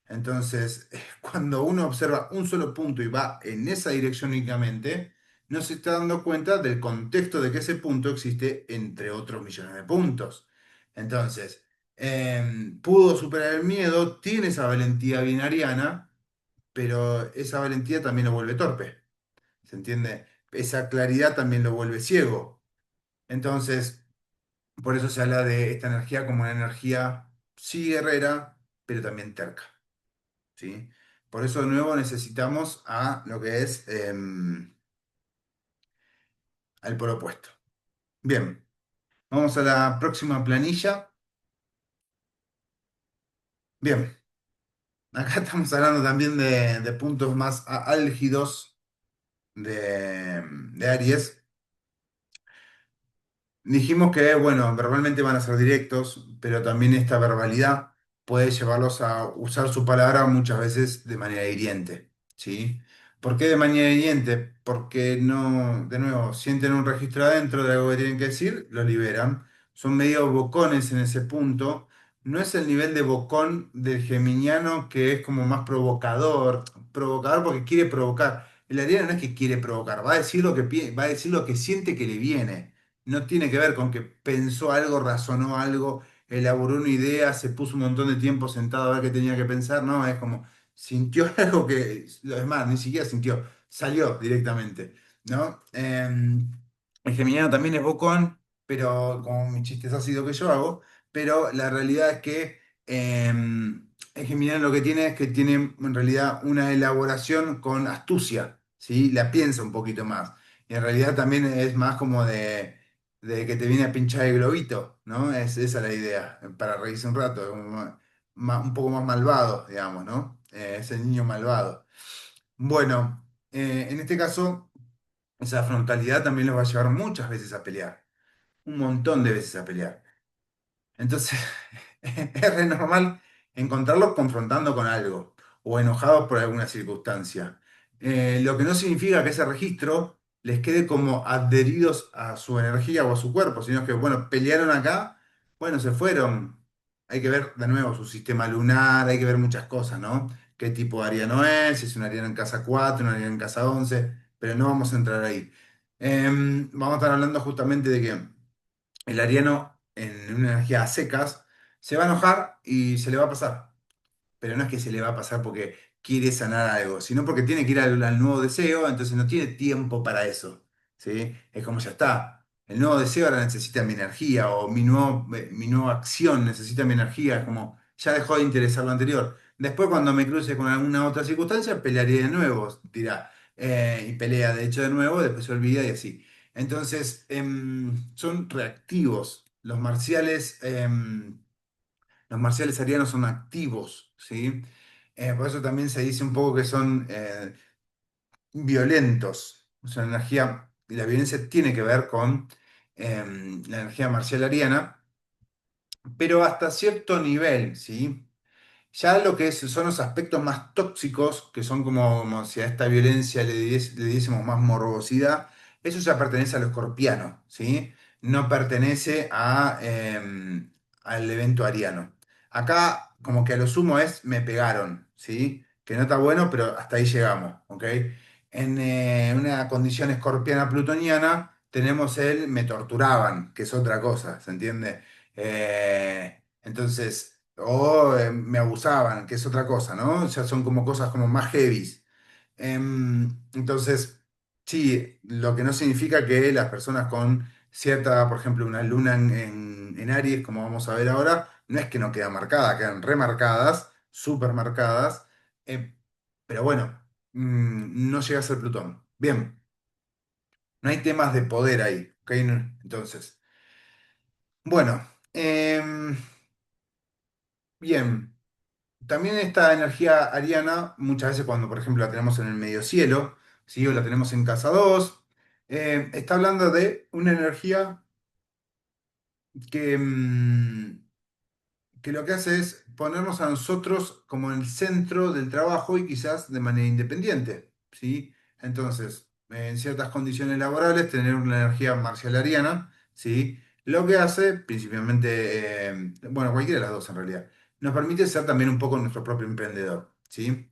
Entonces, cuando uno observa un solo punto y va en esa dirección únicamente, no se está dando cuenta del contexto de que ese punto existe entre otros millones de puntos. Entonces, pudo superar el miedo, tiene esa valentía binariana, pero esa valentía también lo vuelve torpe. ¿Se entiende? Esa claridad también lo vuelve ciego. Entonces, por eso se habla de esta energía como una energía, sí, guerrera, pero también terca, ¿sí? Por eso de nuevo necesitamos a lo que es al polo opuesto. Bien, vamos a la próxima planilla. Bien, acá estamos hablando también de puntos más álgidos de Aries. Dijimos que, bueno, verbalmente van a ser directos, pero también esta verbalidad puede llevarlos a usar su palabra muchas veces de manera hiriente, ¿sí? ¿Por qué de manera hiriente? Porque no, de nuevo, sienten un registro adentro de algo que tienen que decir, lo liberan. Son medio bocones en ese punto. No es el nivel de bocón del geminiano que es como más provocador, provocador porque quiere provocar. El ariano no es que quiere provocar, va a decir lo que, va a decir lo que siente que le viene. No tiene que ver con que pensó algo, razonó algo, elaboró una idea, se puso un montón de tiempo sentado a ver qué tenía que pensar. No, es como sintió algo que, lo demás, ni siquiera sintió, salió directamente, ¿no? El geminiano también es bocón, pero con mis chistes ácidos que yo hago, pero la realidad es que El geminiano lo que tiene es que tiene en realidad una elaboración con astucia, ¿sí? La piensa un poquito más. Y en realidad también es más como de que te viene a pinchar el globito, ¿no? Es esa la idea, para reírse un rato, como un poco más malvado, digamos, ¿no? Es el niño malvado. Bueno, en este caso, esa frontalidad también los va a llevar muchas veces a pelear, un montón de veces a pelear. Entonces, es re normal encontrarlos confrontando con algo o enojados por alguna circunstancia. Lo que no significa que ese registro les quede como adheridos a su energía o a su cuerpo, sino que, bueno, pelearon acá, bueno, se fueron. Hay que ver de nuevo su sistema lunar, hay que ver muchas cosas, ¿no? ¿Qué tipo de ariano es? Si es un ariano en casa 4, un ariano en casa 11, pero no vamos a entrar ahí. Vamos a estar hablando justamente de que el ariano en una energía a secas se va a enojar y se le va a pasar. Pero no es que se le va a pasar porque quiere sanar algo, sino porque tiene que ir al nuevo deseo, entonces no tiene tiempo para eso. ¿Sí? Es como ya está. El nuevo deseo ahora necesita mi energía o mi nueva acción necesita mi energía. Es como ya dejó de interesar lo anterior. Después, cuando me cruce con alguna otra circunstancia, pelearé de nuevo, dirá. Y pelea de hecho de nuevo, después se olvida y así. Entonces, son reactivos. Los marciales arianos son activos, ¿sí? Por eso también se dice un poco que son violentos. O sea, la violencia tiene que ver con la energía marcial ariana, pero hasta cierto nivel, ¿sí? Ya lo que son los aspectos más tóxicos, que son como si a esta violencia le diésemos más morbosidad, eso ya pertenece a lo escorpiano, ¿sí? No pertenece al evento ariano. Acá, como que a lo sumo es me pegaron, ¿sí? Que no está bueno, pero hasta ahí llegamos, ¿ok? En una condición escorpiana plutoniana tenemos el me torturaban, que es otra cosa, ¿se entiende? Entonces, o me abusaban, que es otra cosa, ¿no? Ya son como cosas como más heavies. Entonces, sí, lo que no significa que las personas con cierta, por ejemplo, una luna en Aries, como vamos a ver ahora, no es que no quedan marcadas, quedan remarcadas, súper marcadas, eh, pero bueno, no llega a ser Plutón. Bien, no hay temas de poder ahí, ¿ok? Entonces, bueno, bien. También esta energía ariana, muchas veces cuando, por ejemplo, la tenemos en el medio cielo, ¿sí? O la tenemos en casa 2, está hablando de una energía que, que lo que hace es ponernos a nosotros como en el centro del trabajo y quizás de manera independiente, ¿sí? Entonces, en ciertas condiciones laborales, tener una energía marcial ariana, ¿sí? Lo que hace, principalmente, bueno, cualquiera de las dos en realidad, nos permite ser también un poco nuestro propio emprendedor, ¿sí?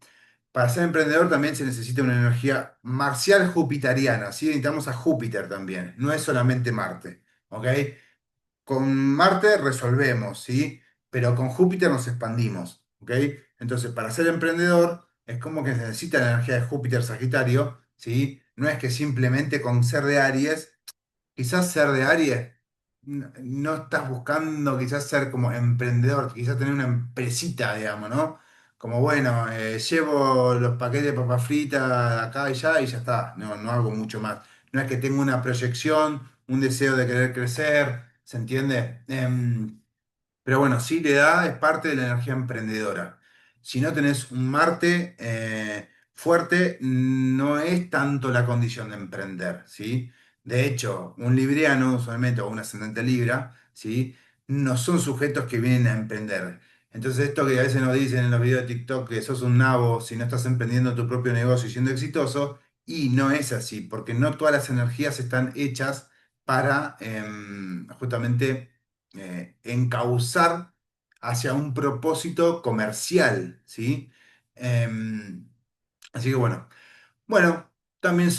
Para ser emprendedor también se necesita una energía marcial jupiteriana, ¿sí? Necesitamos a Júpiter también, no es solamente Marte, ¿ok? Con Marte resolvemos, ¿sí? Pero con Júpiter nos expandimos, ¿ok? Entonces, para ser emprendedor es como que se necesita la energía de Júpiter Sagitario, ¿sí? No es que simplemente con ser de Aries. Quizás ser de Aries, no estás buscando quizás ser como emprendedor, quizás tener una empresita, digamos, ¿no? Como bueno, llevo los paquetes de papas fritas de acá y ya está, no, no hago mucho más. No es que tengo una proyección, un deseo de querer crecer, ¿se entiende? Pero bueno, sí le da, es parte de la energía emprendedora. Si no tenés un Marte fuerte, no es tanto la condición de emprender, ¿sí? De hecho, un libriano, usualmente, o un ascendente Libra, ¿sí? No son sujetos que vienen a emprender. Entonces, esto que a veces nos dicen en los videos de TikTok que sos un nabo si no estás emprendiendo tu propio negocio y siendo exitoso, y no es así, porque no todas las energías están hechas para justamente encauzar hacia un propósito comercial, ¿sí? Em, Así que bueno. Bueno, también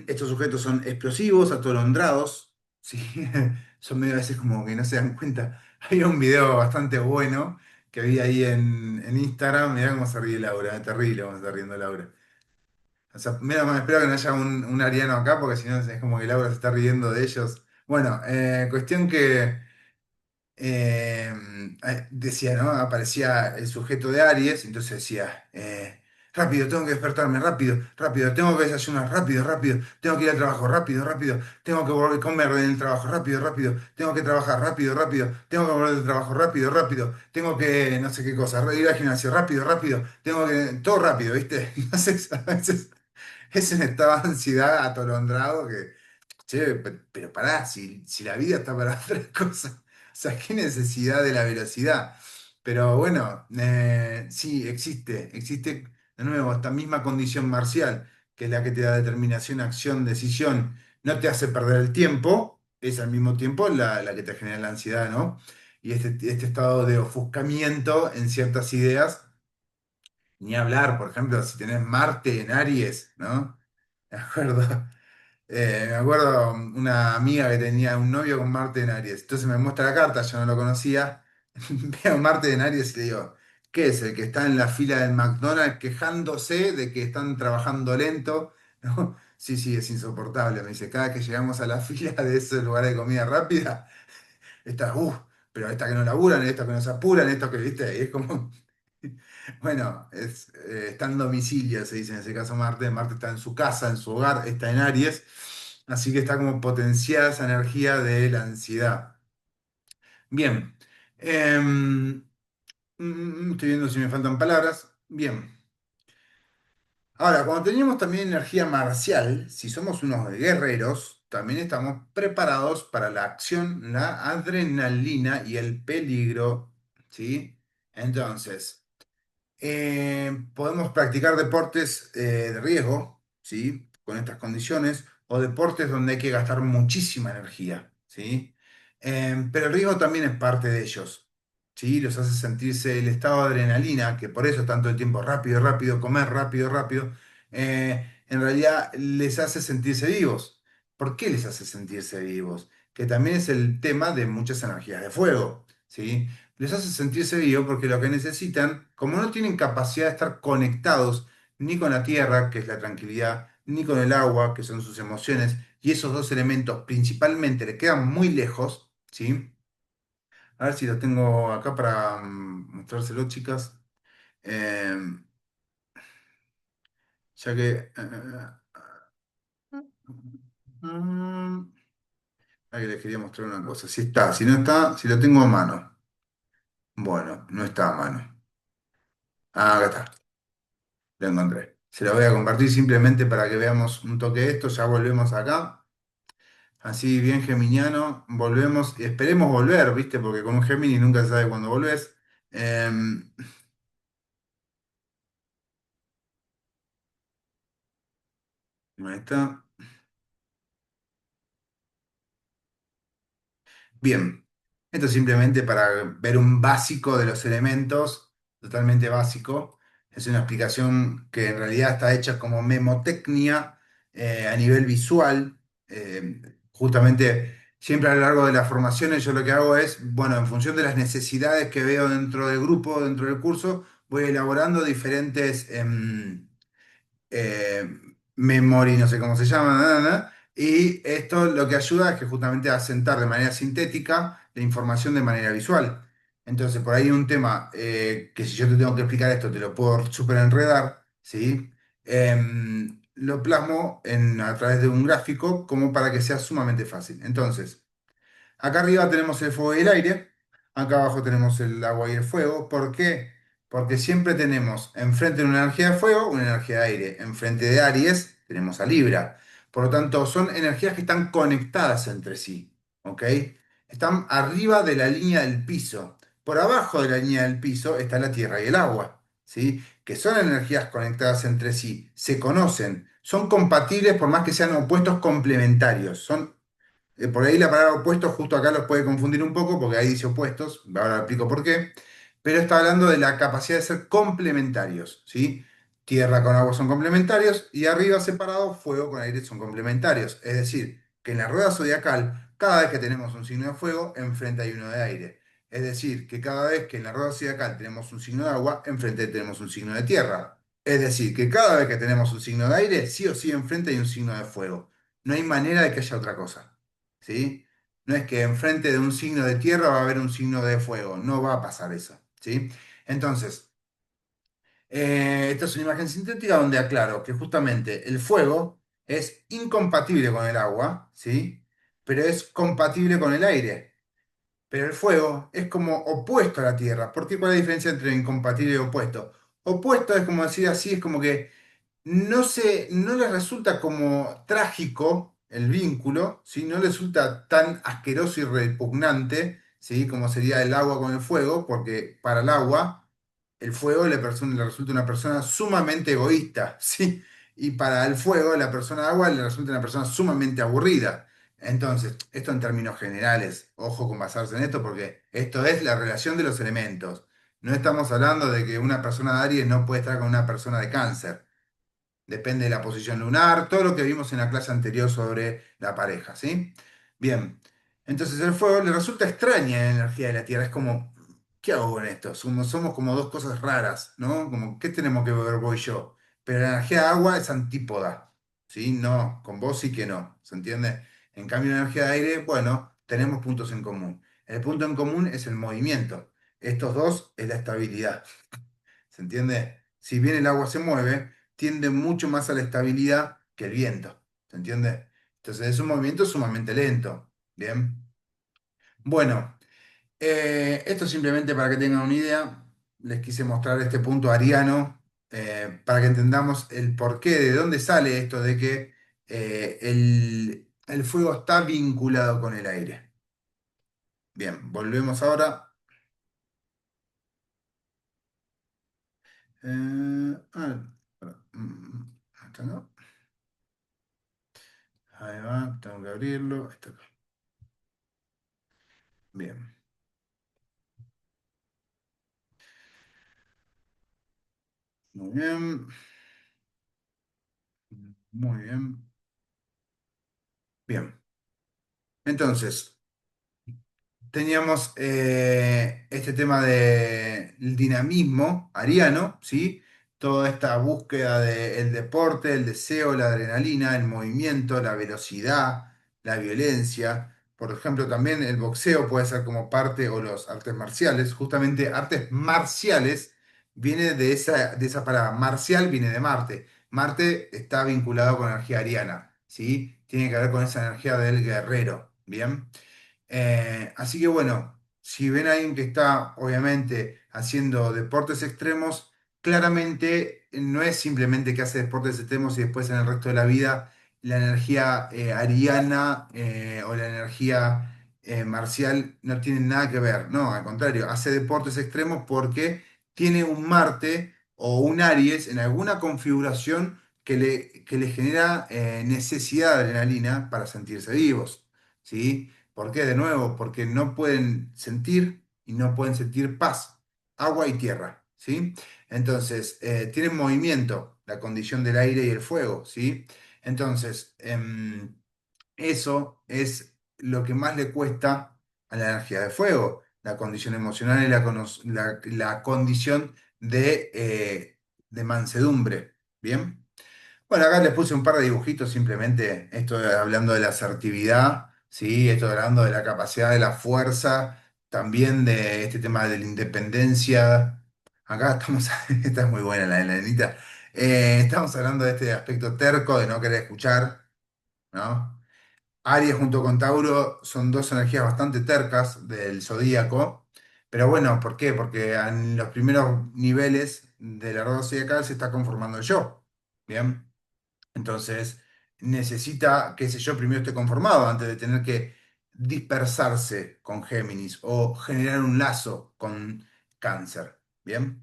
estos sujetos son explosivos, atolondrados, ¿sí? Son medio a veces como que no se dan cuenta. Hay un video bastante bueno que vi ahí en Instagram, mirá cómo se ríe Laura, terrible cómo se está riendo Laura. O sea, mira, espero que no haya un ariano acá, porque si no es como que Laura se está riendo de ellos. Bueno, cuestión que eh, decía, ¿no? Aparecía el sujeto de Aries, entonces decía, rápido, tengo que despertarme, rápido, rápido, tengo que desayunar, rápido, rápido, tengo que ir al trabajo, rápido, rápido, tengo que volver a comer en el trabajo, rápido, rápido, tengo que trabajar, rápido, rápido, tengo que volver del trabajo, rápido, rápido, tengo que, no sé qué cosa, ir al gimnasio, rápido, rápido, tengo que, todo rápido, ¿viste? Entonces, a veces es un estado de ansiedad atolondrado que, che, pero pará, si la vida está para otra cosa. O sea, qué necesidad de la velocidad. Pero bueno, sí, existe de nuevo esta misma condición marcial, que es la que te da determinación, acción, decisión, no te hace perder el tiempo, es al mismo tiempo la que te genera la ansiedad, ¿no? Y este estado de ofuscamiento en ciertas ideas, ni hablar, por ejemplo, si tenés Marte en Aries, ¿no? Me acuerdo. Me acuerdo una amiga que tenía un novio con Marte en Aries. Entonces me muestra la carta, yo no lo conocía. Veo Marte en Aries y le digo, ¿qué es? El que está en la fila del McDonald's quejándose de que están trabajando lento. ¿No? Sí, sí, es insoportable. Me dice, cada vez que llegamos a la fila de esos lugares de comida rápida, está, pero esta que no laburan, esta que no se apuran, esto que, viste, y es como, bueno, está en domicilio, se dice en ese caso Marte. Marte está en su casa, en su hogar, está en Aries. Así que está como potenciada esa energía de la ansiedad. Bien. Estoy viendo si me faltan palabras. Bien. Ahora, cuando tenemos también energía marcial, si somos unos guerreros, también estamos preparados para la acción, la adrenalina y el peligro. ¿Sí? Entonces. Podemos practicar deportes de riesgo, ¿sí? Con estas condiciones, o deportes donde hay que gastar muchísima energía, ¿sí? Pero el riesgo también es parte de ellos, ¿sí? Los hace sentirse el estado de adrenalina, que por eso tanto el tiempo rápido, rápido, comer rápido, rápido, en realidad les hace sentirse vivos. ¿Por qué les hace sentirse vivos? Que también es el tema de muchas energías de fuego, ¿sí? Les hace sentirse vivos porque lo que necesitan, como no tienen capacidad de estar conectados ni con la tierra, que es la tranquilidad, ni con el agua, que son sus emociones, y esos dos elementos principalmente le quedan muy lejos, ¿sí? A ver si lo tengo acá para mostrárselo, chicas. Eh, ya que... mm, ahí les quería mostrar una cosa. Si está, si no está, si lo tengo a mano. Bueno, no está a mano. Ah, acá está. Lo encontré. Se lo voy a compartir simplemente para que veamos un toque de esto. Ya volvemos acá. Así bien geminiano. Volvemos. Esperemos volver, ¿viste? Porque con un Gemini nunca se sabe cuándo volvés. Em, ahí está. Bien. Esto es simplemente para ver un básico de los elementos. Totalmente básico. Es una explicación que en realidad está hecha como memotecnia a nivel visual. Justamente. Siempre a lo largo de las formaciones yo lo que hago es, bueno, en función de las necesidades que veo dentro del grupo, dentro del curso, voy elaborando diferentes eh, memory, no sé cómo se llama, y esto lo que ayuda es que justamente a sentar de manera sintética la información de manera visual. Entonces, por ahí un tema que si yo te tengo que explicar esto, te lo puedo súper enredar, ¿sí? Lo plasmo a través de un gráfico como para que sea sumamente fácil. Entonces, acá arriba tenemos el fuego y el aire, acá abajo tenemos el agua y el fuego. ¿Por qué? Porque siempre tenemos enfrente de una energía de fuego, una energía de aire. Enfrente de Aries tenemos a Libra. Por lo tanto, son energías que están conectadas entre sí. ¿Ok? Están arriba de la línea del piso. Por abajo de la línea del piso está la tierra y el agua. ¿Sí? Que son energías conectadas entre sí. Se conocen. Son compatibles por más que sean opuestos complementarios. Son por ahí la palabra opuestos justo acá los puede confundir un poco porque ahí dice opuestos, ahora explico por qué, pero está hablando de la capacidad de ser complementarios, ¿sí? Tierra con agua son complementarios y arriba separado, fuego con aire son complementarios. Es decir, que en la rueda zodiacal, cada vez que tenemos un signo de fuego, enfrente hay uno de aire. Es decir, que cada vez que en la rueda zodiacal tenemos un signo de agua, enfrente tenemos un signo de tierra. Es decir, que cada vez que tenemos un signo de aire, sí o sí enfrente hay un signo de fuego. No hay manera de que haya otra cosa. ¿Sí? No es que enfrente de un signo de tierra va a haber un signo de fuego, no va a pasar eso, ¿sí? Entonces, esta es una imagen sintética donde aclaro que justamente el fuego es incompatible con el agua, ¿sí? Pero es compatible con el aire. Pero el fuego es como opuesto a la tierra. ¿Por qué? ¿Cuál es la diferencia entre incompatible y opuesto? Opuesto es como decir así, es como que no les resulta como trágico el vínculo, ¿sí? No les resulta tan asqueroso y repugnante, ¿sí? Como sería el agua con el fuego, porque para el agua, el fuego le resulta una persona sumamente egoísta, ¿sí? Y para el fuego, la persona de agua le resulta una persona sumamente aburrida. Entonces, esto en términos generales, ojo con basarse en esto, porque esto es la relación de los elementos. No estamos hablando de que una persona de Aries no puede estar con una persona de Cáncer. Depende de la posición lunar, todo lo que vimos en la clase anterior sobre la pareja, ¿sí? Bien, entonces el fuego le resulta extraña la energía de la Tierra, es como, ¿qué hago con esto? Somos como dos cosas raras, ¿no? Como, ¿qué tenemos que ver vos y yo? Pero la energía de agua es antípoda, ¿sí? No, con vos sí que no, ¿se entiende? En cambio, la energía de aire, bueno, tenemos puntos en común. El punto en común es el movimiento. Estos dos es la estabilidad. ¿Se entiende? Si bien el agua se mueve, tiende mucho más a la estabilidad que el viento. ¿Se entiende? Entonces es un movimiento sumamente lento. Bien. Bueno, esto simplemente para que tengan una idea. Les quise mostrar este punto ariano para que entendamos el porqué, de dónde sale esto de que el fuego está vinculado con el aire. Bien, volvemos ahora. Acá no. Ahí va, tengo que abrirlo. Esto acá. Bien, muy bien, muy bien. Bien, entonces, teníamos este tema del dinamismo ariano, ¿sí? Toda esta búsqueda del deporte, el deseo, la adrenalina, el movimiento, la velocidad, la violencia. Por ejemplo, también el boxeo puede ser como parte, o los artes marciales. Justamente artes marciales viene de esa palabra. Marcial viene de Marte. Marte está vinculado con energía ariana, ¿sí? Tiene que ver con esa energía del guerrero, ¿bien? Así que bueno, si ven a alguien que está obviamente haciendo deportes extremos, claramente no es simplemente que hace deportes extremos y después en el resto de la vida la energía ariana o la energía marcial no tienen nada que ver. No, al contrario, hace deportes extremos porque tiene un Marte o un Aries en alguna configuración que le genera necesidad de adrenalina para sentirse vivos. ¿Sí? ¿Por qué? De nuevo, porque no pueden sentir y no pueden sentir paz, agua y tierra, ¿sí? Entonces, tienen movimiento, la condición del aire y el fuego, ¿sí? Entonces, eso es lo que más le cuesta a la energía de fuego, la condición emocional y la condición de mansedumbre, ¿bien? Bueno, acá les puse un par de dibujitos simplemente, hablando de la asertividad, ¿sí? Esto hablando de la capacidad de la fuerza, también de este tema de la independencia. Acá estamos, esta es muy buena la de la nenita. Estamos hablando de este aspecto terco de no querer escuchar, ¿no? Aries junto con Tauro son dos energías bastante tercas del zodíaco, pero bueno, ¿por qué? Porque en los primeros niveles de la rueda zodiacal se está conformando el yo, ¿bien? Entonces, necesita que ese yo primero esté conformado antes de tener que dispersarse con Géminis o generar un lazo con Cáncer. ¿Bien?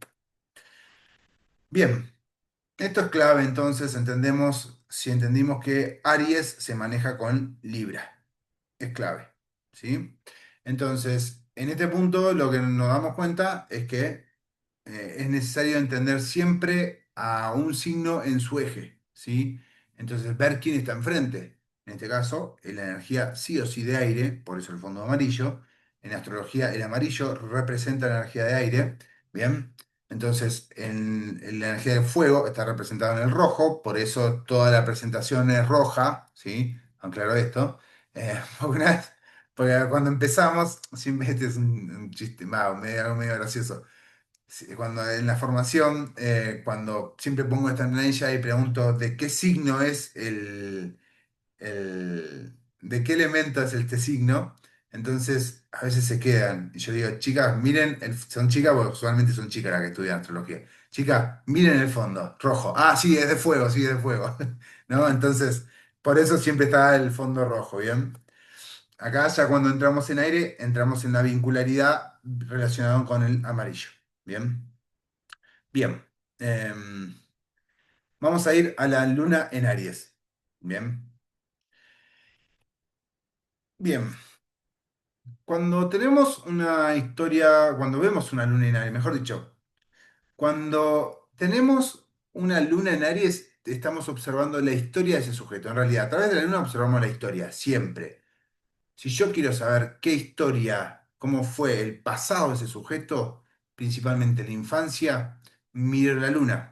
Bien, esto es clave entonces, si entendimos que Aries se maneja con Libra. Es clave. ¿Sí? Entonces, en este punto lo que nos damos cuenta es que es necesario entender siempre a un signo en su eje, ¿sí? Entonces, ver quién está enfrente. En este caso, en la energía sí o sí de aire, por eso el fondo amarillo. En astrología, el amarillo representa la energía de aire, ¿bien? Entonces, en la energía de fuego está representada en el rojo, por eso toda la presentación es roja, ¿sí? Aclaro esto. Porque una vez Porque cuando empezamos, siempre este es un chiste, algo medio gracioso. Sí, cuando en la formación, cuando siempre pongo esta en ella y pregunto de qué signo es de qué elemento es este signo, entonces a veces se quedan. Y yo digo, chicas, miren, son chicas, porque usualmente son chicas las que estudian astrología. Chicas, miren el fondo, rojo. Ah, sí, es de fuego, sí, es de fuego. ¿No? Entonces, por eso siempre está el fondo rojo, ¿bien? Acá ya cuando entramos en aire, entramos en la vincularidad relacionada con el amarillo. ¿Bien? Bien. Em, Vamos a ir a la luna en Aries. Bien. Bien. Cuando tenemos una historia, cuando vemos una luna en Aries, mejor dicho, cuando tenemos una luna en Aries, estamos observando la historia de ese sujeto. En realidad, a través de la luna observamos la historia, siempre. Si yo quiero saber qué historia, cómo fue el pasado de ese sujeto, principalmente en la infancia, miro la luna.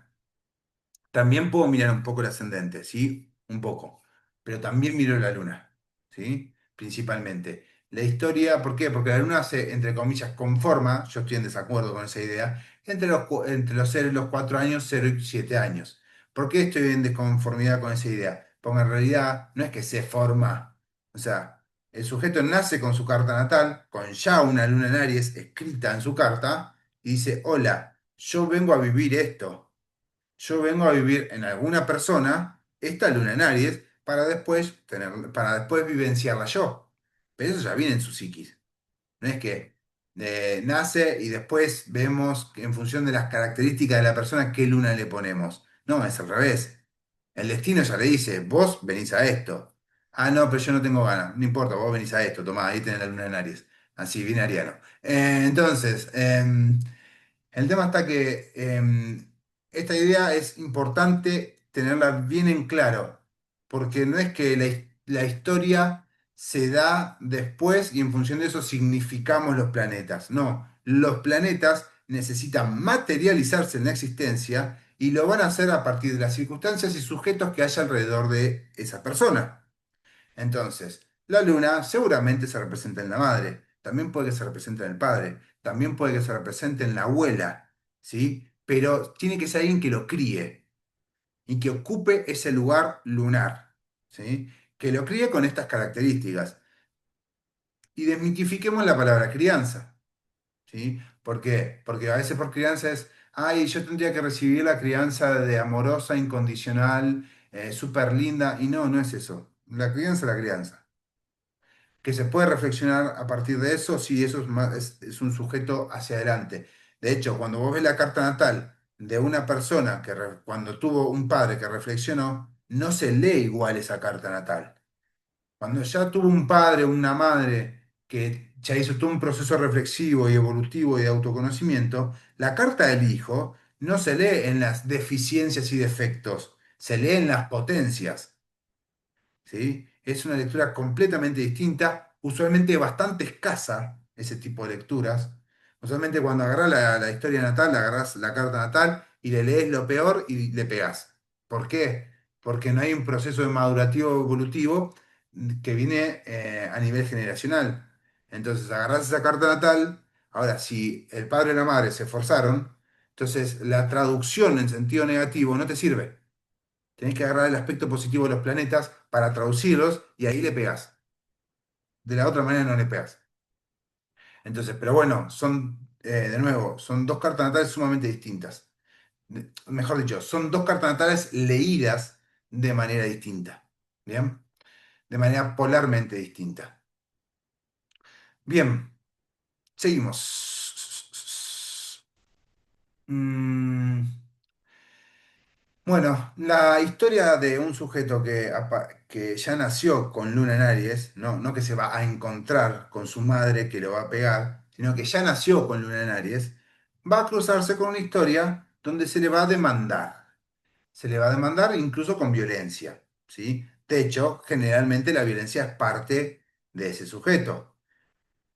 También puedo mirar un poco el ascendente, ¿sí? Un poco. Pero también miro la luna, ¿sí? Principalmente. La historia, ¿por qué? Porque la luna se, entre comillas, conforma, yo estoy en desacuerdo con esa idea, entre los seres los 4 años, 0 y 7 años. ¿Por qué estoy en desconformidad con esa idea? Porque en realidad no es que se forma, o sea, el sujeto nace con su carta natal, con ya una luna en Aries escrita en su carta, y dice, hola, yo vengo a vivir esto. Yo vengo a vivir en alguna persona esta luna en Aries para después vivenciarla yo. Pero eso ya viene en su psiquis. No es que nace y después vemos que en función de las características de la persona qué luna le ponemos. No, es al revés. El destino ya le dice, vos venís a esto. Ah, no, pero yo no tengo ganas. No importa, vos venís a esto. Tomá, ahí tenés la luna en Aries. Así, viene ariano. Entonces, el tema está que esta idea es importante tenerla bien en claro, porque no es que la historia se da después y en función de eso significamos los planetas. No, los planetas necesitan materializarse en la existencia y lo van a hacer a partir de las circunstancias y sujetos que haya alrededor de esa persona. Entonces, la luna seguramente se representa en la madre, también puede que se represente en el padre, también puede que se represente en la abuela, ¿sí? Pero tiene que ser alguien que lo críe y que ocupe ese lugar lunar, ¿sí? Que lo críe con estas características. Y desmitifiquemos la palabra crianza, ¿sí? ¿Por qué? Porque a veces por crianza es, ay, yo tendría que recibir la crianza de amorosa, incondicional, súper linda, y no, no es eso. La crianza es la crianza. Que se puede reflexionar a partir de eso, si eso es un sujeto hacia adelante. De hecho, cuando vos ves la carta natal de una persona cuando tuvo un padre que reflexionó, no se lee igual esa carta natal. Cuando ya tuvo un padre o una madre que ya hizo todo un proceso reflexivo y evolutivo y de autoconocimiento, la carta del hijo no se lee en las deficiencias y defectos, se lee en las potencias. ¿Sí? Es una lectura completamente distinta, usualmente bastante escasa ese tipo de lecturas. Usualmente cuando agarrás la historia natal, agarrás la carta natal y le lees lo peor y le pegás. ¿Por qué? Porque no hay un proceso de madurativo evolutivo que viene a nivel generacional. Entonces agarrás esa carta natal, ahora si el padre y la madre se esforzaron, entonces la traducción en sentido negativo no te sirve. Tenés que agarrar el aspecto positivo de los planetas para traducirlos y ahí le pegás. De la otra manera no le pegás. Entonces, pero bueno, de nuevo, son dos cartas natales sumamente distintas. Mejor dicho, son dos cartas natales leídas de manera distinta. ¿Bien? De manera polarmente distinta. Bien, seguimos. Mm, Bueno, la historia de un sujeto que ya nació con Luna en Aries, no que se va a encontrar con su madre que lo va a pegar, sino que ya nació con Luna en Aries, va a cruzarse con una historia donde se le va a demandar. Se le va a demandar incluso con violencia, ¿sí? De hecho, generalmente la violencia es parte de ese sujeto.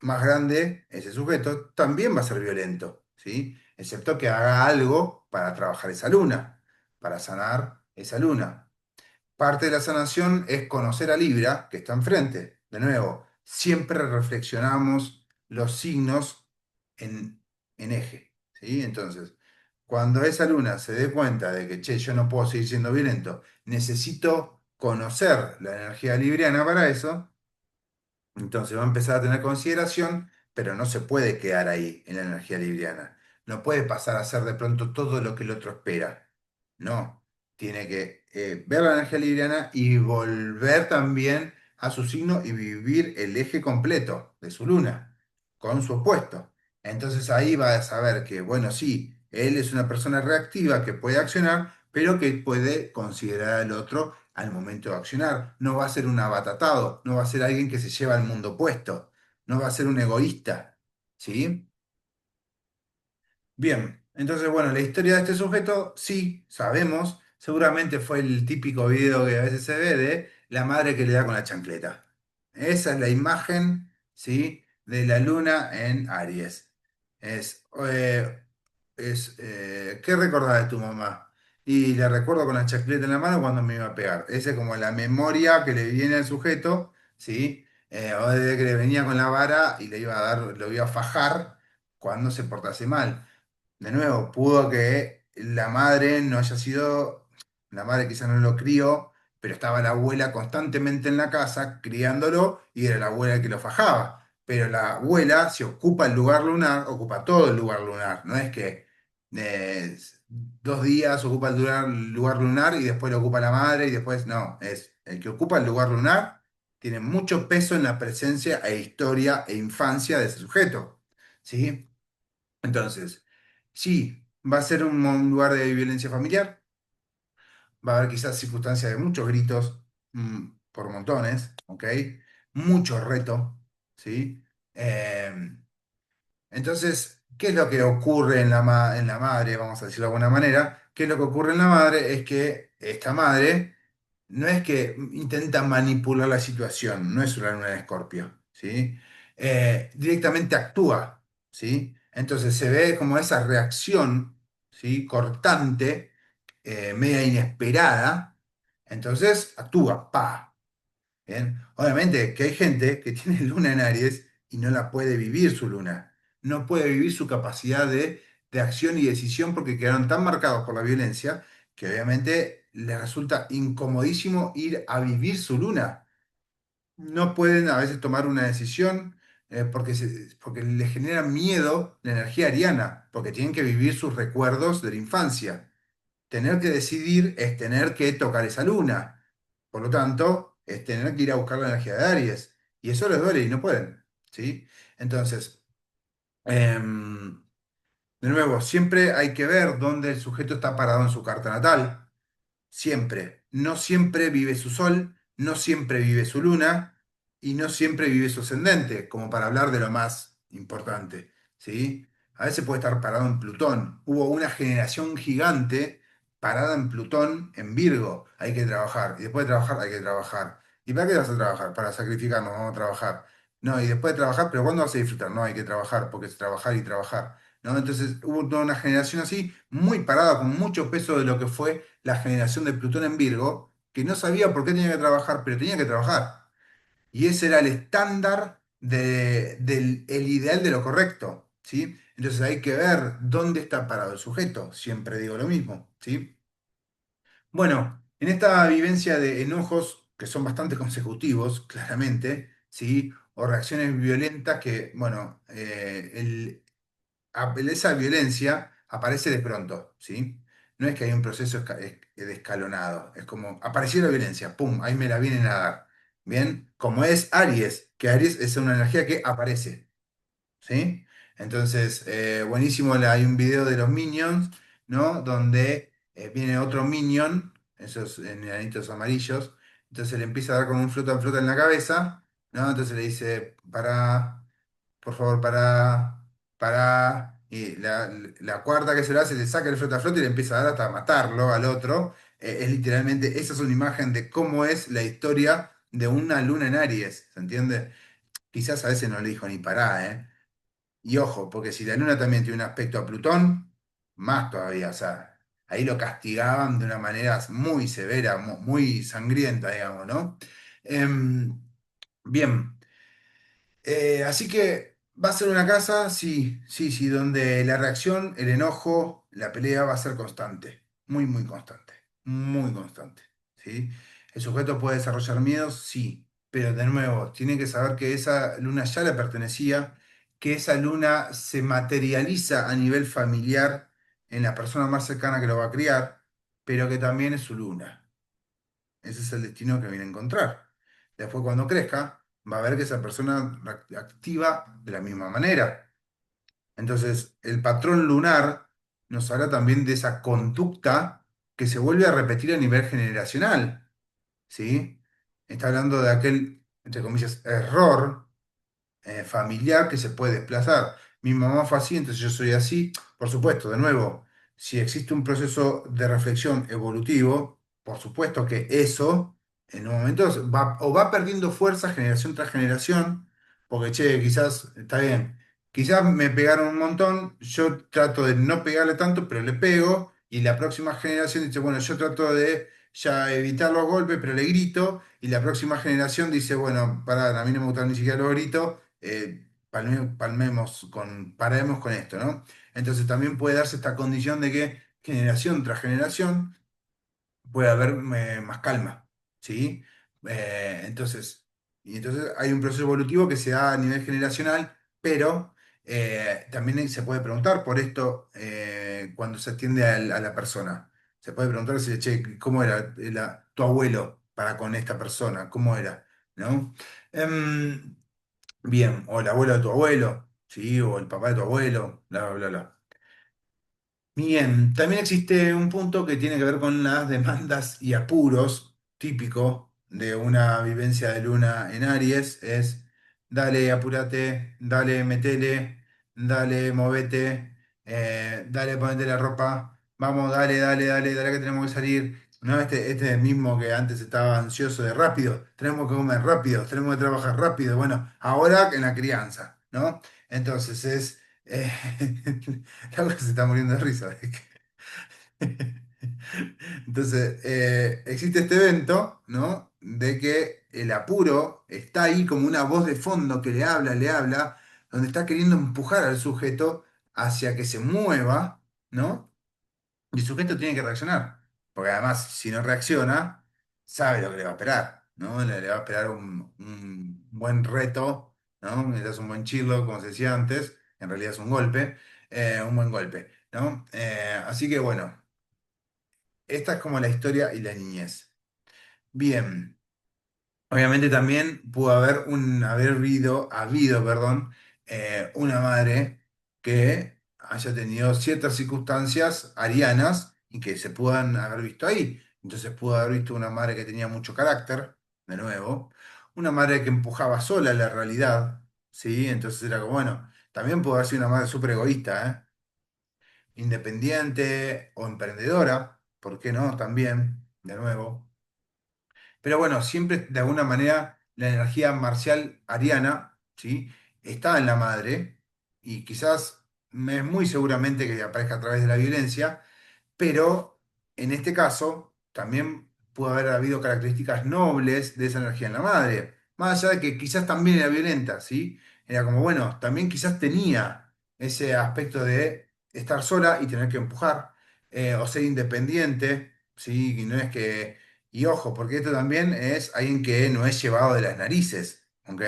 Más grande, ese sujeto también va a ser violento, ¿sí? Excepto que haga algo para trabajar esa luna, para sanar esa luna. Parte de la sanación es conocer a Libra, que está enfrente. De nuevo, siempre reflexionamos los signos en, en eje, ¿sí? Entonces, cuando esa luna se dé cuenta de que, che, yo no puedo seguir siendo violento, necesito conocer la energía libriana para eso, entonces va a empezar a tener consideración, pero no se puede quedar ahí en la energía libriana. No puede pasar a ser de pronto todo lo que el otro espera. No, tiene que ver la energía libriana y volver también a su signo y vivir el eje completo de su luna con su opuesto. Entonces ahí va a saber que, bueno, sí, él es una persona reactiva que puede accionar, pero que puede considerar al otro al momento de accionar. No va a ser un abatatado, no va a ser alguien que se lleva al mundo opuesto, no va a ser un egoísta, ¿sí? Bien, entonces, bueno, la historia de este sujeto, sí, sabemos, seguramente fue el típico video que a veces se ve de la madre que le da con la chancleta. Esa es la imagen, ¿sí? De la luna en Aries. Es, ¿qué recordás de tu mamá? Y le recuerdo con la chancleta en la mano cuando me iba a pegar. Esa es como la memoria que le viene al sujeto, ¿sí? O desde que le venía con la vara y le iba a dar, lo iba a fajar cuando se portase mal. De nuevo, pudo que la madre no haya sido, la madre quizá no lo crió, pero estaba la abuela constantemente en la casa criándolo y era la abuela que lo fajaba. Pero la abuela, si ocupa el lugar lunar, ocupa todo el lugar lunar. No es que 2 días ocupa el lugar lunar y después lo ocupa la madre y después no. Es el que ocupa el lugar lunar tiene mucho peso en la presencia e historia e infancia de ese sujeto. ¿Sí? Entonces, sí, va a ser un lugar de violencia familiar, va a haber quizás circunstancias de muchos gritos, por montones, ¿ok? Mucho reto, ¿sí? Entonces, ¿qué es lo que ocurre en la madre? Vamos a decirlo de alguna manera. ¿Qué es lo que ocurre en la madre? Es que esta madre no es que intenta manipular la situación, no es una luna de Escorpio, ¿sí? Directamente actúa, ¿sí? Entonces se ve como esa reacción, ¿sí? Cortante, media inesperada, entonces actúa, pa. Bien, obviamente que hay gente que tiene luna en Aries y no la puede vivir su luna. No puede vivir su capacidad de acción y decisión porque quedaron tan marcados por la violencia que obviamente les resulta incomodísimo ir a vivir su luna. No pueden a veces tomar una decisión porque les genera miedo la energía ariana, porque tienen que vivir sus recuerdos de la infancia. Tener que decidir es tener que tocar esa luna. Por lo tanto, es tener que ir a buscar la energía de Aries. Y eso les duele y no pueden. ¿Sí? Entonces, em, de nuevo, siempre hay que ver dónde el sujeto está parado en su carta natal. Siempre. No siempre vive su sol, no siempre vive su luna y no siempre vive su ascendente, como para hablar de lo más importante, ¿sí? A veces puede estar parado en Plutón. Hubo una generación gigante parada en Plutón, en Virgo. Hay que trabajar. Y después de trabajar, hay que trabajar. ¿Y para qué vas a trabajar? Para sacrificarnos, vamos a trabajar. No, y después de trabajar, pero ¿cuándo vas a disfrutar? No, hay que trabajar, porque es trabajar y trabajar. ¿No? Entonces hubo toda una generación así, muy parada, con mucho peso de lo que fue la generación de Plutón en Virgo, que no sabía por qué tenía que trabajar, pero tenía que trabajar. Y ese era el estándar del el ideal de lo correcto, ¿sí? Entonces hay que ver dónde está parado el sujeto, siempre digo lo mismo, ¿sí? Bueno, en esta vivencia de enojos, que son bastante consecutivos, claramente, ¿sí? O reacciones violentas que, bueno, esa violencia aparece de pronto, ¿sí? No es que hay un proceso de escalonado, es como apareció la violencia, ¡pum! Ahí me la vienen a dar. Bien, como es Aries, que Aries es una energía que aparece, ¿sí? Entonces, buenísimo, hay un video de los Minions, ¿no? Donde viene otro Minion, esos enanitos amarillos, entonces le empieza a dar con un flota en la cabeza, ¿no? Entonces le dice, por favor, para. Y la cuarta que se lo hace, le saca el flota a flota y le empieza a dar hasta matarlo al otro. Es literalmente, esa es una imagen de cómo es la historia de una luna en Aries, ¿se entiende? Quizás a veces no le dijo ni pará, ¿eh? Y ojo, porque si la luna también tiene un aspecto a Plutón, más todavía, o sea, ahí lo castigaban de una manera muy severa, muy sangrienta, digamos, ¿no? Bien. Así que va a ser una casa, sí, sí, sí, donde la reacción, el enojo, la pelea va a ser constante, muy, muy constante, muy constante, ¿sí? El sujeto puede desarrollar miedos, sí, pero de nuevo, tiene que saber que esa luna ya le pertenecía, que esa luna se materializa a nivel familiar en la persona más cercana que lo va a criar, pero que también es su luna. Ese es el destino que viene a encontrar. Después, cuando crezca, va a ver que esa persona activa de la misma manera. Entonces, el patrón lunar nos habla también de esa conducta que se vuelve a repetir a nivel generacional, ¿sí? Está hablando de aquel, entre comillas, error familiar que se puede desplazar. Mi mamá fue así, entonces yo soy así. Por supuesto, de nuevo, si existe un proceso de reflexión evolutivo, por supuesto que eso en un momento va, o va perdiendo fuerza generación tras generación, porque che, quizás, está bien, quizás me pegaron un montón, yo trato de no pegarle tanto, pero le pego, y la próxima generación dice, bueno, yo trato de ya evitar los golpes, pero le grito, y la próxima generación dice, bueno, pará, a mí no me gustan ni siquiera los gritos, paremos con esto, ¿no? Entonces también puede darse esta condición de que generación tras generación puede haber más calma, ¿sí? Entonces, y entonces hay un proceso evolutivo que se da a nivel generacional, pero también se puede preguntar por esto cuando se atiende a la persona. Se puede preguntar si, che, ¿cómo era, tu abuelo para con esta persona? ¿Cómo era? ¿No? Em, Bien, o el abuelo de tu abuelo, ¿sí? O el papá de tu abuelo, bla, bla, bla, bla. Bien, también existe un punto que tiene que ver con las demandas y apuros, típico de una vivencia de luna en Aries, es dale, apúrate, dale, metele, dale, movete, dale, ponete la ropa, vamos, dale, dale, dale, dale que tenemos que salir. No, este mismo que antes estaba ansioso de rápido, tenemos que comer rápido, tenemos que trabajar rápido. Bueno, ahora en la crianza, ¿no? Entonces es... Laura se está muriendo de risa. Entonces, existe este evento, ¿no? De que el apuro está ahí como una voz de fondo que le habla, donde está queriendo empujar al sujeto hacia que se mueva, ¿no? Y el sujeto tiene que reaccionar. Porque además, si no reacciona, sabe lo que le va a esperar, ¿no? Le va a esperar un buen reto, ¿no? Es un buen chirlo, como se decía antes. En realidad es un golpe, un buen golpe, ¿no? Así que bueno, esta es como la historia y la niñez. Bien. Obviamente también pudo habido, perdón, una madre que haya tenido ciertas circunstancias arianas y que se puedan haber visto ahí. Entonces pudo haber visto una madre que tenía mucho carácter, de nuevo, una madre que empujaba sola la realidad, ¿sí? Entonces era como, bueno, también pudo haber sido una madre súper egoísta, independiente o emprendedora, ¿por qué no? También, de nuevo. Pero bueno, siempre de alguna manera la energía marcial ariana, ¿sí? Está en la madre y quizás es muy seguramente que aparezca a través de la violencia, pero en este caso también pudo haber habido características nobles de esa energía en la madre, más allá de que quizás también era violenta, ¿sí? Era como, bueno, también quizás tenía ese aspecto de estar sola y tener que empujar, o ser independiente, ¿sí? Y no es que, y ojo, porque esto también es alguien que no es llevado de las narices, ¿ok?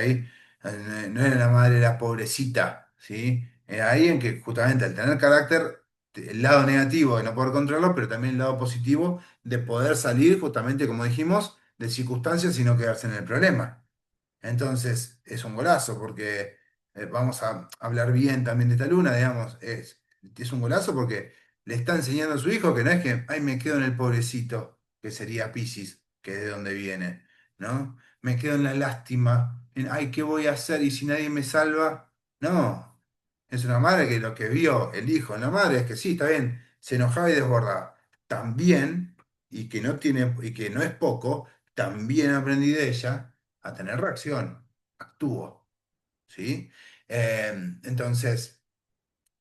No era la madre la pobrecita, ¿sí? Era alguien que justamente al tener carácter el lado negativo de no poder controlarlo, pero también el lado positivo de poder salir, justamente como dijimos, de circunstancias y no quedarse en el problema. Entonces, es un golazo, porque vamos a hablar bien también de esta luna, digamos, es un golazo porque le está enseñando a su hijo que no es que, ay, me quedo en el pobrecito, que sería Piscis, que es de donde viene, ¿no? Me quedo en la lástima, en, ay, ¿qué voy a hacer? Y si nadie me salva, no. Es una madre que lo que vio el hijo en la madre es que sí, está bien, se enojaba y desbordaba. También, y que no es poco, también aprendí de ella a tener reacción, actúo, ¿sí? Eh, entonces,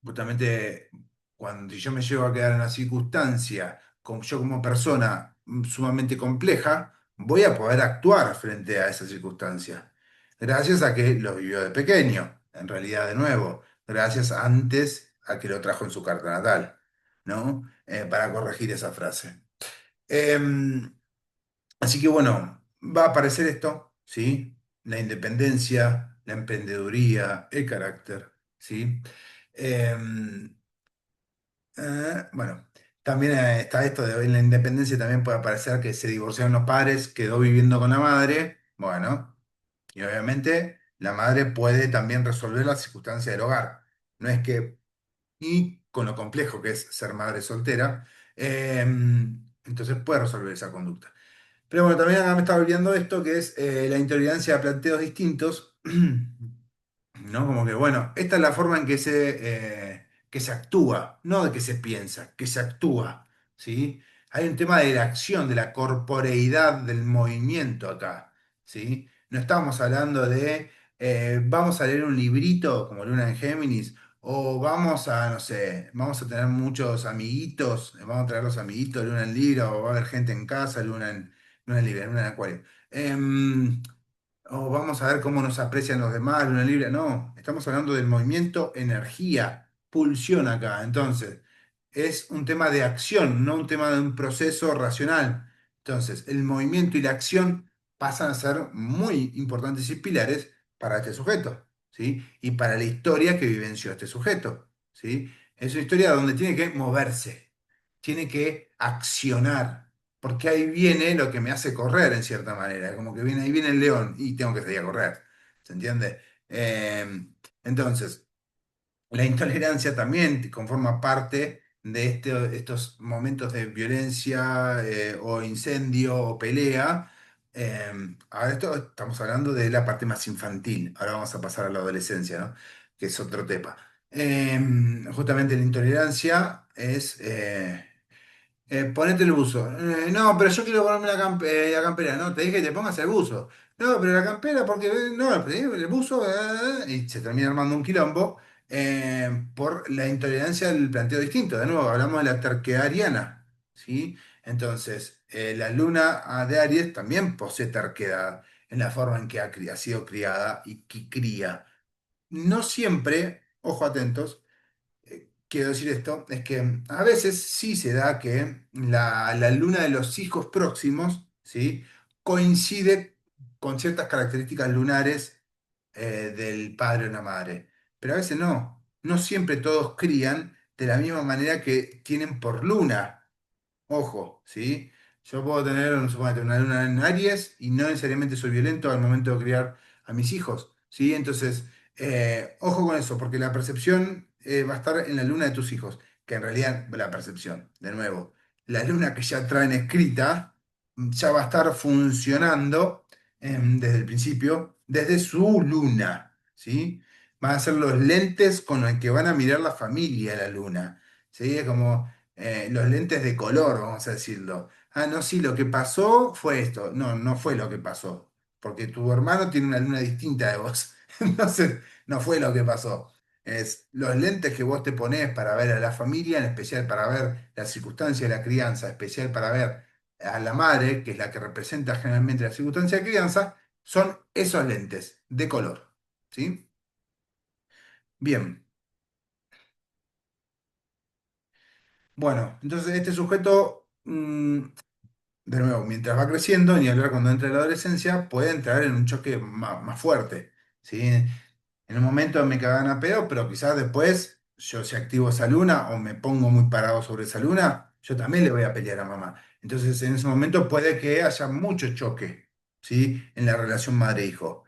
justamente, cuando si yo me llego a quedar en una circunstancia, yo como persona sumamente compleja, voy a poder actuar frente a esa circunstancia. Gracias a que lo vivió de pequeño, en realidad de nuevo, gracias antes a que lo trajo en su carta natal, ¿no? Para corregir esa frase. Em, Así que bueno, va a aparecer esto, ¿sí? La independencia, la emprendeduría, el carácter, ¿sí? Em, bueno, también está esto de en la independencia también puede aparecer que se divorciaron los padres, quedó viviendo con la madre, bueno, y obviamente la madre puede también resolver las circunstancias del hogar. No es que, y con lo complejo que es ser madre soltera, entonces puede resolver esa conducta. Pero bueno, también acá me estaba olvidando esto, que es la intolerancia a planteos distintos, ¿no? Como que, bueno, esta es la forma en que se actúa, no de que se piensa, que se actúa, ¿sí? Hay un tema de la acción, de la corporeidad del movimiento acá, ¿sí? No estamos hablando de, vamos a leer un librito como Luna en Géminis, o vamos a, no sé, vamos a tener muchos amiguitos, vamos a traer los amiguitos de Luna en Libra, o va a haber gente en casa, Luna en Libra, Luna en Acuario. O vamos a ver cómo nos aprecian los demás, Luna Libre. No, estamos hablando del movimiento, energía, pulsión acá. Entonces, es un tema de acción, no un tema de un proceso racional. Entonces, el movimiento y la acción pasan a ser muy importantes y pilares para este sujeto, ¿sí? Y para la historia que vivenció este sujeto, ¿sí? Es una historia donde tiene que moverse, tiene que accionar porque ahí viene lo que me hace correr en cierta manera, como que viene, ahí viene el león y tengo que salir a correr, ¿se entiende? Entonces, la intolerancia también conforma parte de estos momentos de violencia o incendio o pelea. Ahora esto estamos hablando de la parte más infantil, ahora vamos a pasar a la adolescencia, ¿no? Que es otro tema. Justamente la intolerancia es... ponete el buzo. No, pero yo quiero ponerme la campera. No, te dije que te pongas el buzo. No, pero la campera, porque no, el buzo. Y se termina armando un quilombo por la intolerancia al planteo distinto. De nuevo, hablamos de la terquedad ariana. ¿Sí? Entonces, la luna de Aries también posee terquedad en la forma en que ha sido criada y que cría. No siempre, ojo atentos quiero decir esto, es que a veces sí se da que la luna de los hijos próximos, ¿sí? Coincide con ciertas características lunares del padre o la madre, pero a veces no. No siempre todos crían de la misma manera que tienen por luna. Ojo, ¿sí? Yo puedo tener, suponete, una luna en Aries y no necesariamente soy violento al momento de criar a mis hijos, ¿sí? Entonces, ojo con eso, porque la percepción va a estar en la luna de tus hijos, que en realidad la percepción, de nuevo, la luna que ya traen escrita, ya va a estar funcionando desde el principio, desde su luna, ¿sí? Van a ser los lentes con los que van a mirar la familia la luna, ¿sí? Es como los lentes de color, vamos a decirlo. Ah, no, sí, lo que pasó fue esto. No, no fue lo que pasó, porque tu hermano tiene una luna distinta de vos. Entonces, no fue lo que pasó. Es los lentes que vos te ponés para ver a la familia, en especial para ver la circunstancia de la crianza, en especial para ver a la madre, que es la que representa generalmente la circunstancia de crianza, son esos lentes de color. ¿Sí? Bien. Bueno, entonces este sujeto de nuevo, mientras va creciendo, ni hablar cuando entra en la adolescencia, puede entrar en un choque más fuerte, ¿sí? En un momento me cagan a pedo, pero quizás después yo si activo esa luna o me pongo muy parado sobre esa luna, yo también le voy a pelear a mamá. Entonces en ese momento puede que haya mucho choque, ¿sí? En la relación madre-hijo.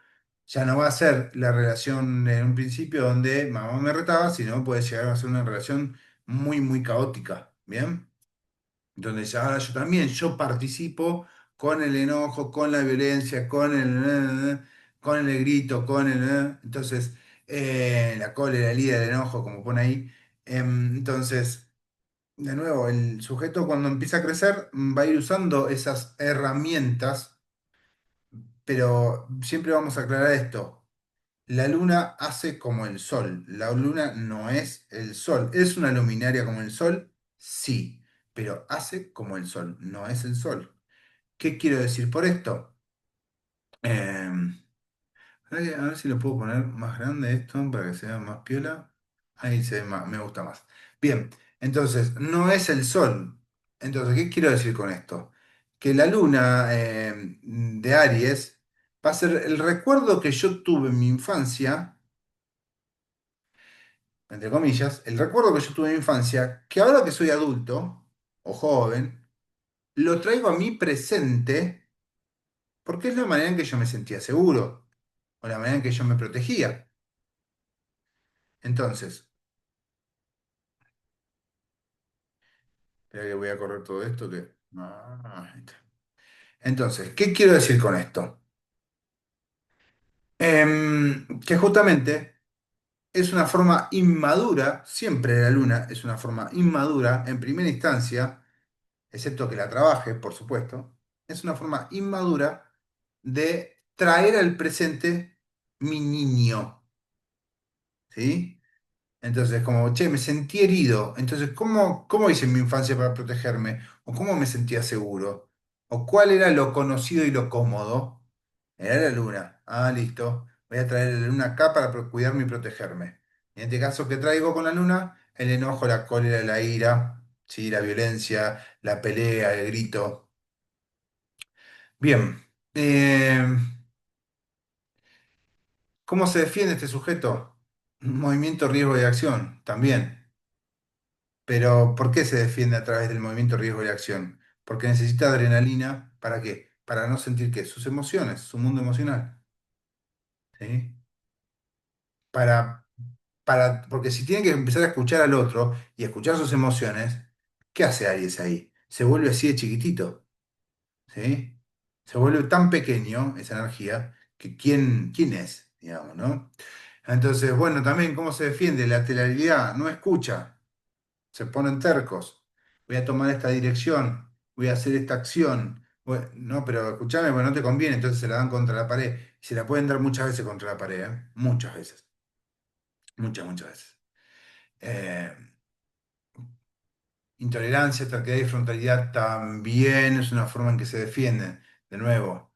Ya no va a ser la relación en un principio donde mamá me retaba, sino puede llegar a ser una relación muy caótica, ¿bien? Donde ya ahora yo también, yo participo con el enojo, con la violencia, con el grito, entonces, la cólera, el ira, el enojo, como pone ahí. Entonces, de nuevo, el sujeto cuando empieza a crecer va a ir usando esas herramientas, pero siempre vamos a aclarar esto. La luna hace como el sol. La luna no es el sol. ¿Es una luminaria como el sol? Sí, pero hace como el sol, no es el sol. ¿Qué quiero decir por esto? Eh, A ver si lo puedo poner más grande esto para que se vea más piola. Ahí se ve me gusta más. Bien, entonces, no es el sol. Entonces, ¿qué quiero decir con esto? Que la luna de Aries va a ser el recuerdo que yo tuve en mi infancia, entre comillas, el recuerdo que yo tuve en mi infancia, que ahora que soy adulto o joven, lo traigo a mi presente porque es la manera en que yo me sentía seguro o la manera en que yo me protegía. Entonces, espera que voy a correr todo esto que... ahí está. Entonces, ¿qué quiero decir con esto? Que justamente es una forma inmadura, siempre la luna es una forma inmadura en primera instancia, excepto que la trabaje, por supuesto, es una forma inmadura de traer al presente mi niño, ¿sí? Entonces, como, che, me sentí herido. Entonces, ¿cómo hice en mi infancia para protegerme? ¿O cómo me sentía seguro? ¿O cuál era lo conocido y lo cómodo? Era la luna. Ah, listo. Voy a traer la luna acá para cuidarme y protegerme. En este caso, ¿qué traigo con la luna? El enojo, la cólera, la ira, ¿sí? La violencia, la pelea, el grito. Bien. ¿Cómo se defiende este sujeto? Movimiento, riesgo y acción. También. Pero ¿por qué se defiende a través del movimiento, riesgo y acción? Porque necesita adrenalina. ¿Para qué? Para no sentir qué, sus emociones, su mundo emocional. ¿Sí? Para, porque si tiene que empezar a escuchar al otro y escuchar sus emociones, ¿qué hace Aries ahí? Se vuelve así de chiquitito. ¿Sí? Se vuelve tan pequeño esa energía que ¿quién es? Digamos, ¿no? Entonces, bueno, también cómo se defiende la teleridad, no escucha. Se ponen tercos. Voy a tomar esta dirección, voy a hacer esta acción. No, pero escúchame, pues no te conviene, entonces se la dan contra la pared. Y se la pueden dar muchas veces contra la pared, ¿eh? Muchas veces. Muchas, muchas veces. Eh, Intolerancia, terquedad y frontalidad también es una forma en que se defienden. De nuevo,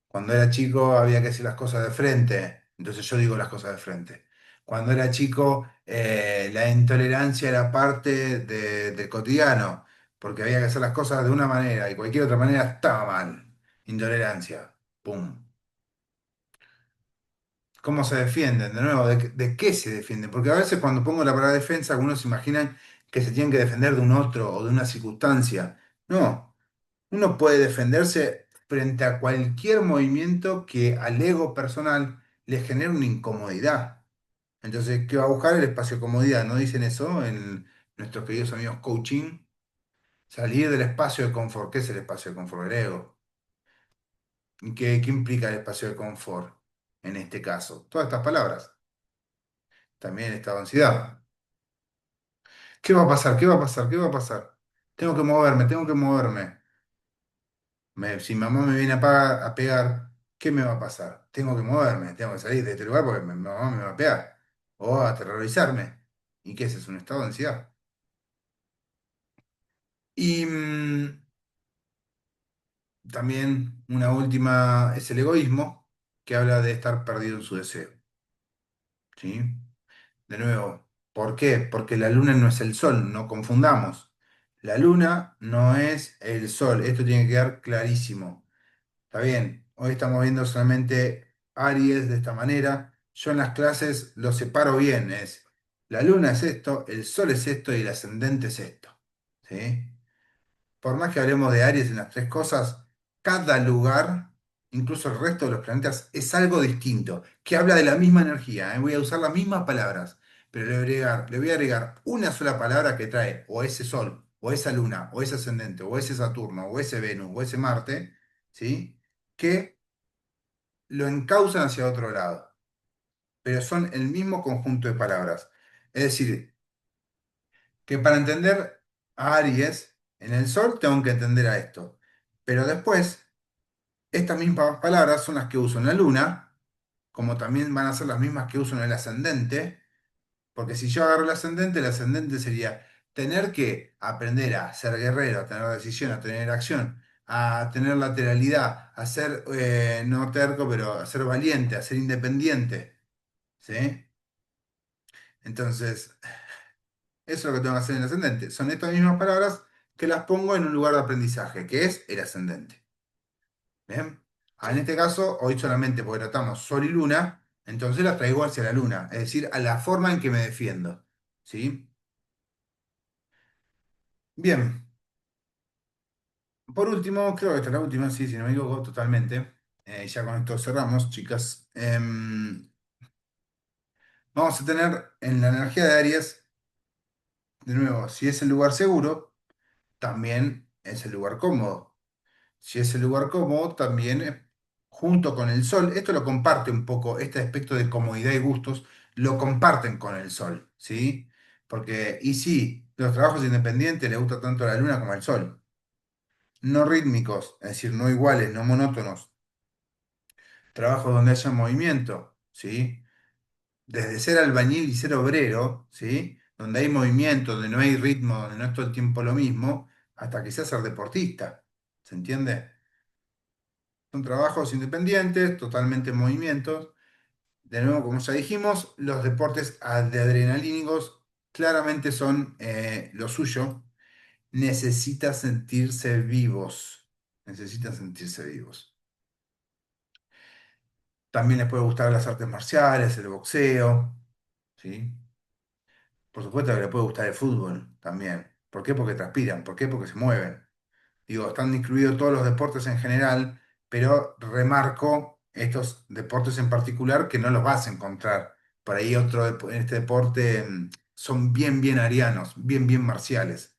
cuando era chico había que decir las cosas de frente, entonces yo digo las cosas de frente. Cuando era chico, la intolerancia era parte del cotidiano, porque había que hacer las cosas de una manera y cualquier otra manera estaba mal. Intolerancia, pum. ¿Cómo se defienden? De nuevo, ¿de qué se defienden? Porque a veces cuando pongo la palabra defensa, algunos se imaginan que se tienen que defender de un otro o de una circunstancia. No. Uno puede defenderse frente a cualquier movimiento que al ego personal le genere una incomodidad. Entonces, ¿qué va a buscar el espacio de comodidad? ¿No dicen eso en nuestros queridos amigos coaching? Salir del espacio de confort. ¿Qué es el espacio de confort? El ego. ¿Y qué implica el espacio de confort en este caso? Todas estas palabras. También el estado de ansiedad. ¿Qué va a pasar? ¿Qué va a pasar? ¿Qué va a pasar? Tengo que moverme, tengo que moverme. Si mamá me viene a pegar, ¿qué me va a pasar? Tengo que moverme, tengo que salir de este lugar porque mi mamá me va a pegar. O a aterrorizarme. ¿Y qué es? Es un estado de ansiedad. Y también una última es el egoísmo, que habla de estar perdido en su deseo. ¿Sí? De nuevo, ¿por qué? Porque la luna no es el sol, no confundamos. La luna no es el sol, esto tiene que quedar clarísimo. Está bien, hoy estamos viendo solamente Aries de esta manera. Yo en las clases lo separo bien, es la luna es esto, el sol es esto y el ascendente es esto. ¿Sí? Por más que hablemos de Aries en las tres cosas, cada lugar, incluso el resto de los planetas, es algo distinto, que habla de la misma energía, ¿eh? Voy a usar las mismas palabras, pero le voy a agregar una sola palabra que trae o ese sol, o esa luna, o ese ascendente, o ese Saturno, o ese Venus, o ese Marte, ¿sí? Que lo encausan hacia otro lado, pero son el mismo conjunto de palabras. Es decir, que para entender a Aries en el Sol tengo que entender a esto. Pero después, estas mismas palabras son las que uso en la Luna, como también van a ser las mismas que uso en el ascendente, porque si yo agarro el ascendente sería tener que aprender a ser guerrero, a tener decisión, a tener acción, a tener lateralidad, a ser, no terco, pero a ser valiente, a ser independiente. ¿Sí? Entonces, eso es lo que tengo que hacer en el ascendente. Son estas mismas palabras que las pongo en un lugar de aprendizaje, que es el ascendente. ¿Bien? En este caso, hoy solamente porque tratamos Sol y Luna, entonces las traigo hacia la Luna, es decir, a la forma en que me defiendo. ¿Sí? Bien, por último, creo que esta es la última, sí, si no me equivoco, totalmente. Ya con esto cerramos, chicas. Vamos a tener en la energía de Aries, de nuevo, si es el lugar seguro, también es el lugar cómodo. Si es el lugar cómodo, también junto con el sol, esto lo comparte un poco, este aspecto de comodidad y gustos, lo comparten con el sol, ¿sí? Porque, y sí, los trabajos independientes le gusta tanto a la luna como al sol. No rítmicos, es decir, no iguales, no monótonos. Trabajos donde haya movimiento, ¿sí? Desde ser albañil y ser obrero, ¿sí? Donde hay movimiento, donde no hay ritmo, donde no es todo el tiempo lo mismo, hasta que sea ser deportista. ¿Se entiende? Son trabajos independientes, totalmente en movimientos. De nuevo, como ya dijimos, los deportes de adrenalínicos claramente son lo suyo. Necesita sentirse vivos. Necesitan sentirse vivos. También les puede gustar las artes marciales, el boxeo, ¿sí? Por supuesto que les puede gustar el fútbol también. ¿Por qué? Porque transpiran. ¿Por qué? Porque se mueven. Digo, están incluidos todos los deportes en general, pero remarco estos deportes en particular que no los vas a encontrar. Por ahí en este deporte son bien, bien arianos, bien, bien marciales.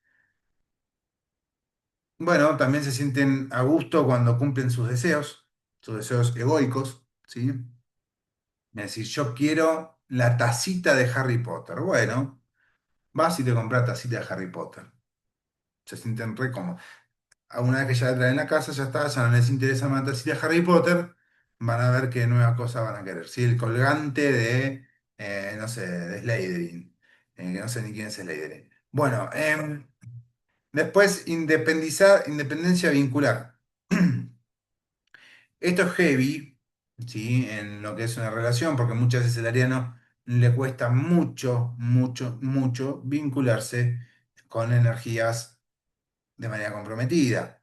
Bueno, también se sienten a gusto cuando cumplen sus deseos egoicos, ¿sí? Es decir, yo quiero la tacita de Harry Potter. Bueno, vas y te compras tacita de Harry Potter. Se sienten re cómodos. Una vez que ya la traen en la casa, ya está, ya no les interesa más la tacita de Harry Potter, van a ver qué nueva cosa van a querer. ¿Sí? El colgante de, no sé, de Slytherin, que no sé ni quién es Slytherin. Bueno, después independencia vincular. Esto es heavy, ¿sí? En lo que es una relación, porque muchas veces el ariano le cuesta mucho, mucho, mucho vincularse con energías de manera comprometida.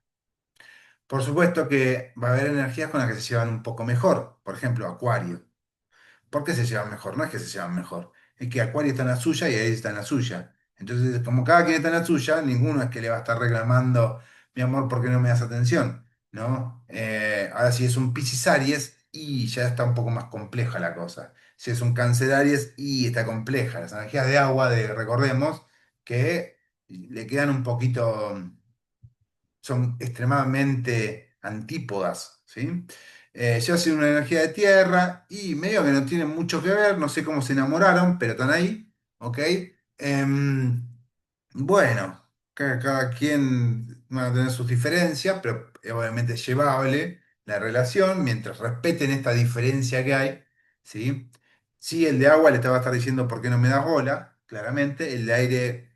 Por supuesto que va a haber energías con las que se llevan un poco mejor. Por ejemplo, Acuario. ¿Por qué se llevan mejor? No es que se llevan mejor. Es que Acuario está en la suya y Aries está en la suya. Entonces, como cada quien está en la suya, ninguno es que le va a estar reclamando, mi amor, ¿por qué no me das atención? ¿No? Ahora, si es un Piscis Aries, y ya está un poco más compleja la cosa. Si es un Cáncer Aries, y está compleja. Las energías de agua, recordemos, que le quedan un poquito son extremadamente antípodas, ¿sí? Yo soy una energía de tierra y medio que no tienen mucho que ver, no sé cómo se enamoraron, pero están ahí, ¿ok? Em, bueno, cada quien va a tener sus diferencias, pero obviamente es llevable la relación mientras respeten esta diferencia que hay, ¿sí? Sí, el de agua le te va a estar diciendo por qué no me das bola, claramente, el de aire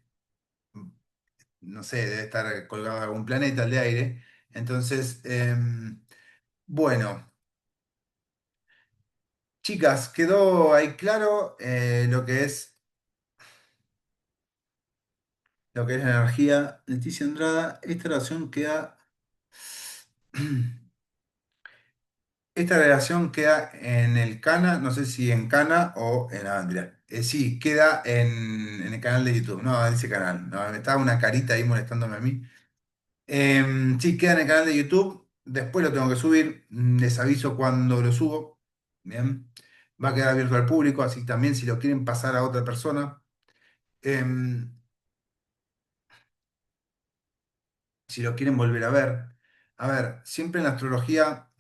no sé, debe estar colgado de algún planeta el de aire. Entonces, bueno, chicas, quedó ahí claro lo que es la energía. Leticia Andrada, esta relación queda, esta relación queda en el Cana, no sé si en Cana o en Andrea. Sí, queda en el canal de YouTube, no, en ese canal. No, me estaba una carita ahí molestándome a mí. Sí, queda en el canal de YouTube. Después lo tengo que subir. Les aviso cuando lo subo. Bien. Va a quedar abierto al público, así también si lo quieren pasar a otra persona. em, si lo quieren volver a ver. A ver, siempre en la astrología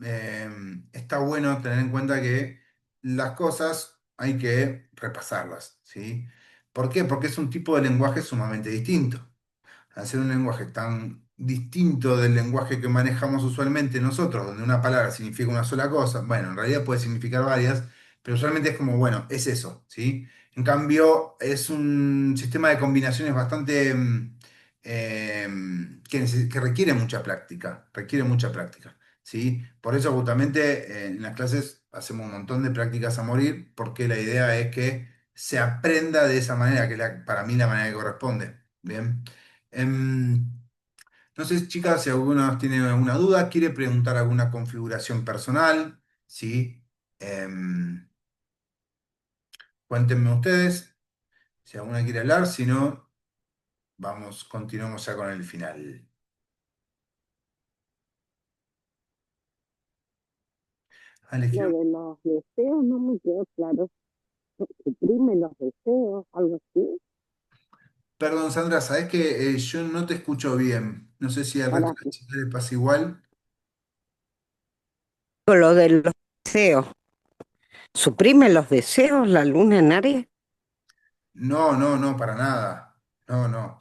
está bueno tener en cuenta que las cosas hay que repasarlas, ¿sí? ¿Por qué? Porque es un tipo de lenguaje sumamente distinto. Al ser un lenguaje tan distinto del lenguaje que manejamos usualmente nosotros, donde una palabra significa una sola cosa, bueno, en realidad puede significar varias, pero usualmente es como, bueno, es eso, ¿sí? En cambio, es un sistema de combinaciones bastante que requiere mucha práctica, requiere mucha práctica, ¿sí? Por eso justamente en las clases hacemos un montón de prácticas a morir, porque la idea es que se aprenda de esa manera, que es para mí la manera que corresponde, ¿bien? Em, no sé, chicas, si alguno tiene alguna duda, quiere preguntar alguna configuración personal, ¿sí? Em, Cuéntenme ustedes, si alguna quiere hablar, si no, continuamos ya con el final. Lo Alejo. de los deseos no me quedó claro. Suprime los deseos, algo así. Perdón, Sandra, sabes que yo no te escucho bien. No sé si al resto Para de las chicas les pasa igual. lo de los deseos. ¿Suprime los deseos la luna en Aries? No, no, no, para nada. No, no.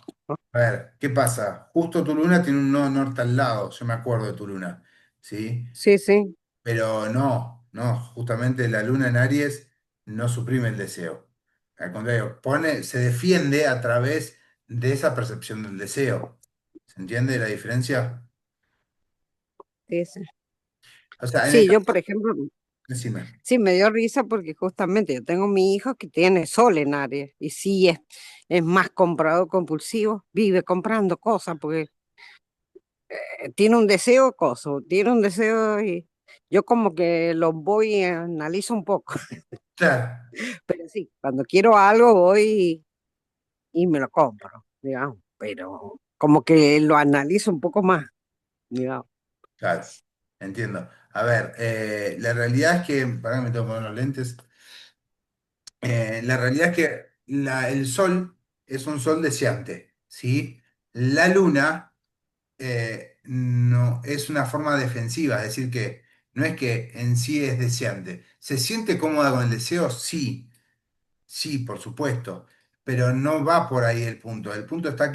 A ver, ¿qué pasa? Justo tu luna tiene un nodo norte al lado. Yo me acuerdo de tu luna. ¿Sí? Sí, sí. Pero no, no. Justamente la luna en Aries no suprime el deseo. Al contrario, se defiende a través de esa percepción del deseo. ¿Se entiende la diferencia? Sí, sí. O sea, en el Sí, yo, caso. por ejemplo, Decime. sí, me dio risa porque justamente yo tengo mi hijo que tiene sol en Aries y sí es más comprador compulsivo, vive comprando cosas porque tiene un deseo, coso, tiene un deseo y yo como que lo voy y analizo un poco, Claro, pero sí, cuando quiero algo voy y me lo compro, digamos, pero como que lo analizo un poco más, digamos. claro. Entiendo. A ver, la realidad es que, para que me tengo que poner los lentes. La realidad es que el sol es un sol deseante, ¿sí? La luna no es una forma defensiva, es decir, que no es que en sí es deseante. ¿Se siente cómoda con el deseo? Sí, sí, por supuesto, pero no va por ahí el punto. El punto está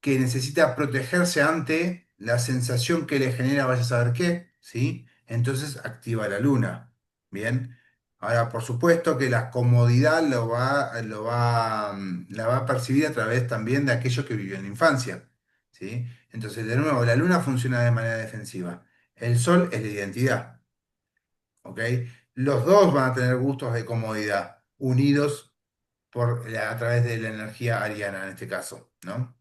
que necesita protegerse ante la sensación que le genera vaya a saber qué, ¿sí? Entonces activa la luna, ¿bien? Ahora, por supuesto que la comodidad la va a percibir a través también de aquello que vivió en la infancia, ¿sí? Entonces, de nuevo, la luna funciona de manera defensiva. El sol es la identidad, ¿ok? Los dos van a tener gustos de comodidad, unidos a través de la energía ariana en este caso, ¿no?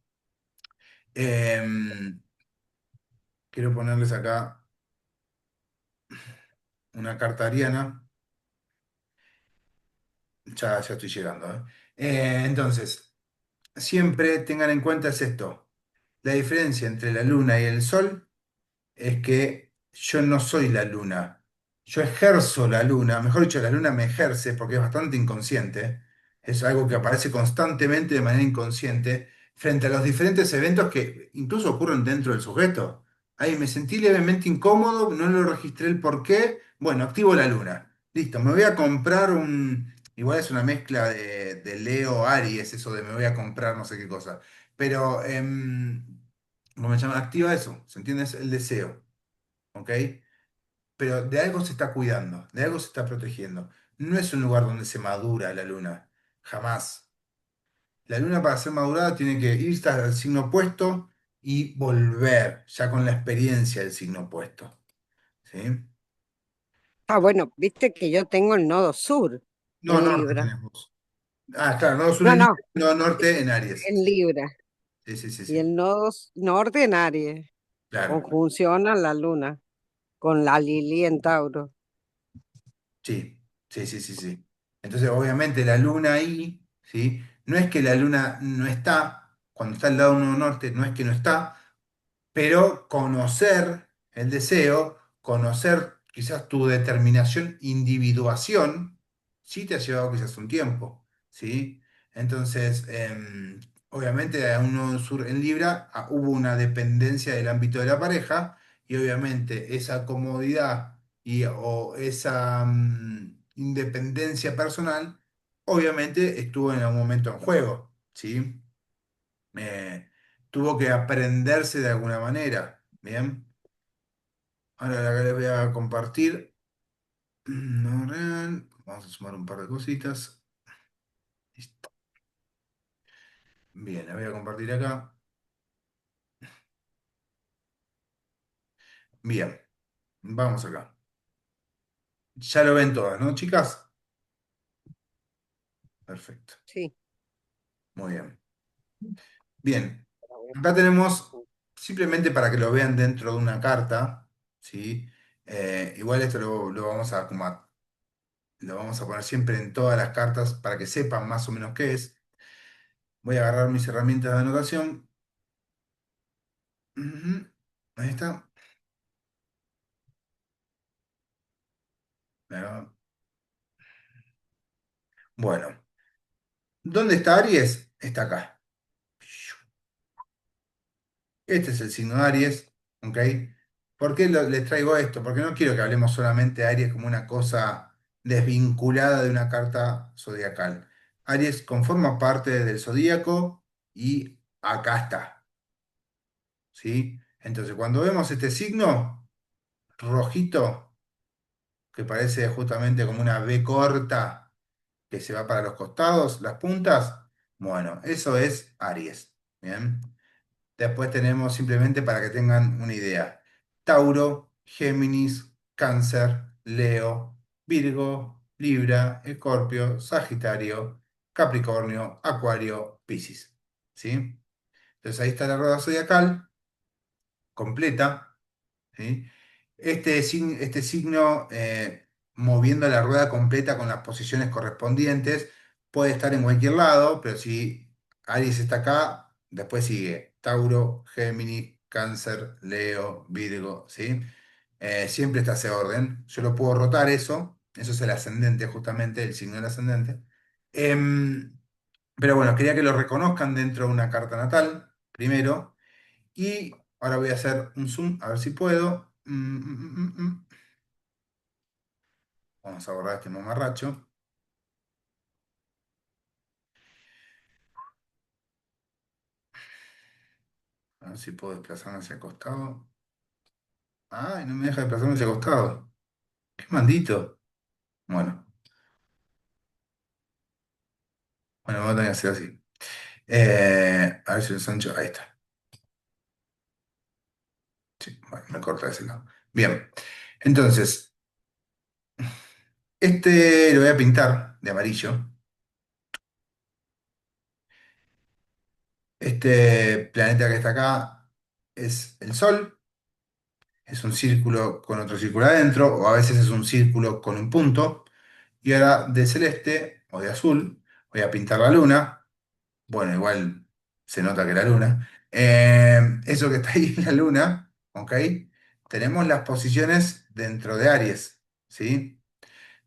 Em, Quiero ponerles acá una carta ariana. Ya estoy llegando, ¿eh? Entonces, siempre tengan en cuenta es esto. La diferencia entre la luna y el sol es que yo no soy la luna. Yo ejerzo la luna, mejor dicho, la luna me ejerce porque es bastante inconsciente. Es algo que aparece constantemente de manera inconsciente frente a los diferentes eventos que incluso ocurren dentro del sujeto. Ahí me sentí levemente incómodo, no lo registré el por qué. Bueno, activo la luna. Listo, me voy a comprar un. Igual es una mezcla de Leo, Aries, eso de me voy a comprar no sé qué cosa. Pero, ¿cómo me llama? Activa eso, ¿se entiende? Es el deseo. ¿Ok? Pero de algo se está cuidando, de algo se está protegiendo. No es un lugar donde se madura la luna, jamás. La luna para ser madurada tiene que irse al signo opuesto y volver, ya con la experiencia del signo opuesto. ¿Sí? Ah, bueno, viste que yo tengo el nodo sur No, en norte Libra. tenés vos. Ah, claro, nodo sur No, en Libra, no, nodo norte en Aries. en Libra. Sí, sí, sí, Y sí. el nodo norte en Aries. Claro. Conjunción a la luna con la Lili en Tauro. Sí, sí, sí, sí, sí. Entonces, obviamente, la luna ahí, ¿sí? No es que la luna no está, cuando está al lado de un nodo norte, no es que no está. Pero conocer el deseo, conocer quizás tu determinación, individuación, sí te ha llevado quizás un tiempo, ¿sí? Entonces, obviamente a uno sur en Libra hubo una dependencia del ámbito de la pareja y obviamente esa comodidad o esa independencia personal, obviamente estuvo en algún momento en juego, ¿sí? eh, Tuvo que aprenderse de alguna manera. Bien, ahora acá les voy a compartir. No, vamos a sumar un par de cositas. Listo. Bien, la voy a compartir acá. Bien, vamos acá. Ya lo ven todas, ¿no, chicas? Perfecto. Sí. Muy bien. Bien, acá tenemos, simplemente para que lo vean dentro de una carta, ¿sí? Igual esto lo vamos a, lo vamos a poner siempre en todas las cartas para que sepan más o menos qué es. Voy a agarrar mis herramientas de anotación. Ujú, ahí está. Ahí va. Bueno, ¿dónde está Aries? Está acá. Este es el signo de Aries, ¿ok? ¿Por qué les traigo esto? Porque no quiero que hablemos solamente de Aries como una cosa desvinculada de una carta zodiacal. Aries conforma parte del zodíaco y acá está, ¿sí? Entonces, cuando vemos este signo rojito, que parece justamente como una B corta que se va para los costados, las puntas, bueno, eso es Aries, ¿bien? Después tenemos simplemente para que tengan una idea. Tauro, Géminis, Cáncer, Leo, Virgo, Libra, Escorpio, Sagitario, Capricornio, Acuario, Piscis. ¿Sí? Entonces ahí está la rueda zodiacal completa. ¿Sí? Este signo, moviendo la rueda completa con las posiciones correspondientes, puede estar en cualquier lado, pero si Aries está acá, después sigue Tauro, Géminis, Cáncer, Leo, Virgo, ¿sí? Siempre está ese orden. Yo lo puedo rotar eso es el ascendente, justamente, el signo del ascendente. Em, pero bueno, quería que lo reconozcan dentro de una carta natal, primero. Y ahora voy a hacer un zoom, a ver si puedo. Vamos a borrar este mamarracho. A ver si puedo desplazarme hacia el costado. Ay, no me deja desplazarme hacia el costado. Qué maldito. Bueno, bueno, voy a tener que hacer así. A ver si lo Sancho. Ahí está. Sí, bueno, me corta de ese lado. Bien. Entonces, este lo voy a pintar de amarillo. Este planeta que está acá es el Sol. Es un círculo con otro círculo adentro, o a veces es un círculo con un punto. Y ahora de celeste o de azul voy a pintar la luna. Bueno, igual se nota que la luna. Eso que está ahí en la luna, ¿ok? Tenemos las posiciones dentro de Aries, ¿sí?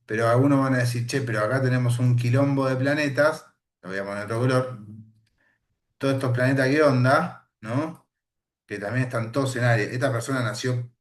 Pero algunos van a decir, che, pero acá tenemos un quilombo de planetas. Lo voy a poner otro color. Todos estos planetas, ¿qué onda? ¿No? Que también están todos en Aries. Esta persona nació.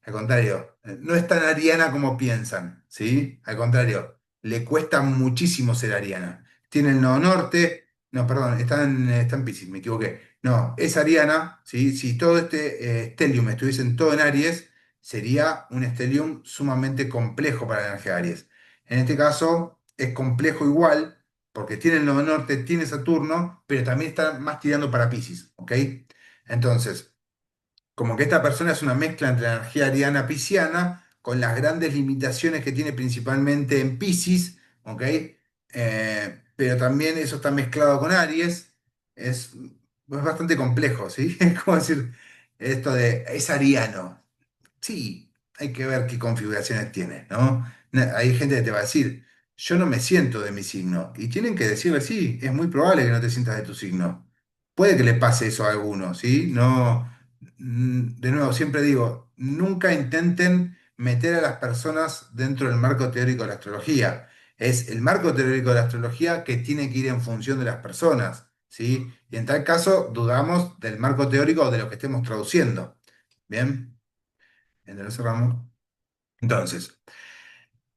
Al contrario, no es tan ariana como piensan, ¿sí? Al contrario, le cuesta muchísimo ser ariana. Tiene el nodo norte, no, perdón, está en Piscis, me equivoqué. No, es ariana, ¿sí? Si todo este stellium estuviese en todo en Aries, sería un stellium sumamente complejo para la energía de Aries. En este caso, es complejo igual, porque tiene el nodo norte, tiene Saturno, pero también está más tirando para Piscis, ¿ok? Entonces como que esta persona es una mezcla entre la energía ariana pisciana con las grandes limitaciones que tiene principalmente en Piscis, ¿ok? Pero también eso está mezclado con Aries, es bastante complejo, ¿sí? Es como decir esto de es ariano. Sí, hay que ver qué configuraciones tiene, ¿no? Hay gente que te va a decir, yo no me siento de mi signo. Y tienen que decirle, sí, es muy probable que no te sientas de tu signo. Puede que le pase eso a algunos, ¿sí? No, de nuevo, siempre digo, nunca intenten meter a las personas dentro del marco teórico de la astrología. Es el marco teórico de la astrología que tiene que ir en función de las personas, ¿sí? Y en tal caso, dudamos del marco teórico de lo que estemos traduciendo. ¿Bien? Entonces cerramos. Entonces,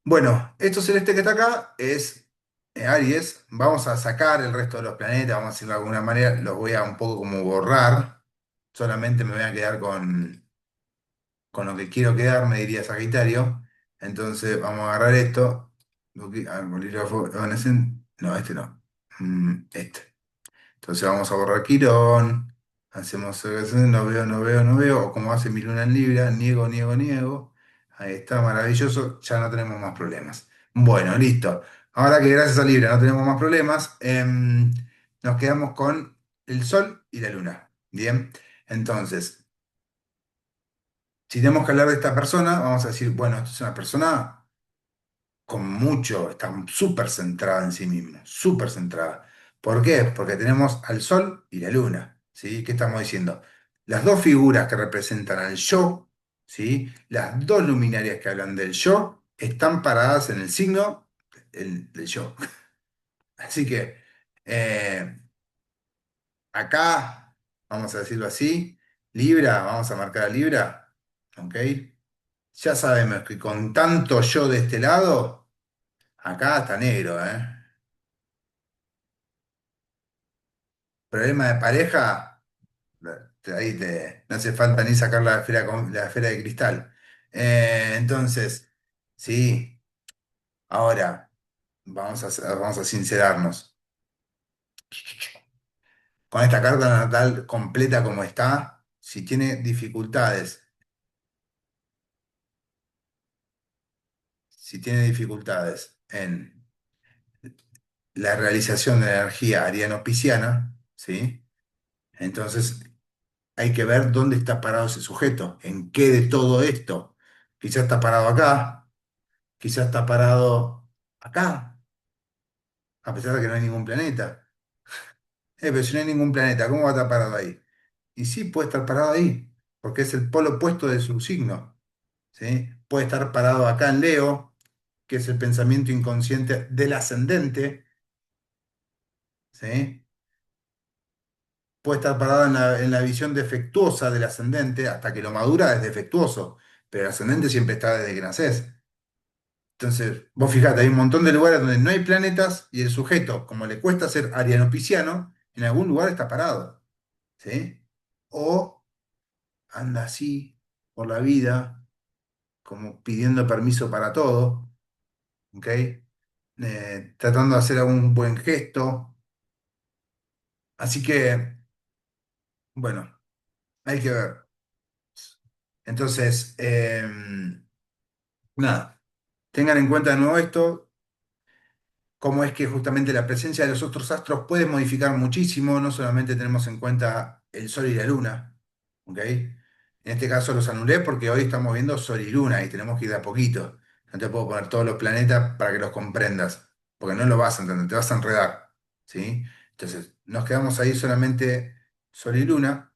bueno, esto celeste que está acá es Aries. Vamos a sacar el resto de los planetas, vamos a decirlo de alguna manera, los voy a un poco como borrar. Solamente me voy a quedar con lo que quiero quedar, me diría Sagitario. Entonces, vamos a agarrar esto. A ver, bolígrafo, no, este no. Este. Entonces vamos a borrar Quirón, hacemos no veo, no veo, no veo, o como hace mi luna en Libra, niego, niego, niego. Ahí está, maravilloso, ya no tenemos más problemas. Bueno, listo. Ahora que gracias a Libra no tenemos más problemas, nos quedamos con el Sol y la Luna. Bien, entonces, si tenemos que hablar de esta persona, vamos a decir, bueno, esto es una persona con mucho, está súper centrada en sí misma, súper centrada. ¿Por qué? Porque tenemos al Sol y la Luna, ¿sí? ¿Qué estamos diciendo? Las dos figuras que representan al yo, ¿sí? Las dos luminarias que hablan del yo, están paradas en el signo del yo. Así que eh, acá, vamos a decirlo así, Libra, vamos a marcar a Libra, ¿ok? Ya sabemos que con tanto yo de este lado, acá está negro, ¿eh? Problema de pareja, no hace falta ni sacar la esfera, la esfera de cristal. Entonces, sí, ahora vamos a sincerarnos. Con esta carta natal completa como está, si tiene dificultades en la realización de la energía ariano-pisciana, ¿sí? Entonces hay que ver dónde está parado ese sujeto, en qué de todo esto. Quizás está parado acá, quizás está parado acá, a pesar de que no hay ningún planeta. Pero si no hay ningún planeta, ¿cómo va a estar parado ahí? Y sí, puede estar parado ahí, porque es el polo opuesto de su signo, ¿sí? Puede estar parado acá en Leo, que es el pensamiento inconsciente del ascendente, ¿sí? Puede estar parado en la visión defectuosa del ascendente, hasta que lo madura es defectuoso, pero el ascendente siempre está desde que naces. Entonces, vos fijate, hay un montón de lugares donde no hay planetas y el sujeto, como le cuesta ser ariano-pisciano, en algún lugar está parado, ¿sí? O anda así por la vida, como pidiendo permiso para todo, ¿ok? Tratando de hacer algún buen gesto. Así que, bueno, hay que ver. Entonces, nada, tengan en cuenta de nuevo esto. Cómo es que justamente la presencia de los otros astros puede modificar muchísimo, no solamente tenemos en cuenta el Sol y la Luna, ¿ok? En este caso los anulé porque hoy estamos viendo Sol y Luna y tenemos que ir de a poquito. No te puedo poner todos los planetas para que los comprendas, porque no lo vas a entender, te vas a enredar, ¿sí? Entonces, nos quedamos ahí solamente Sol y Luna.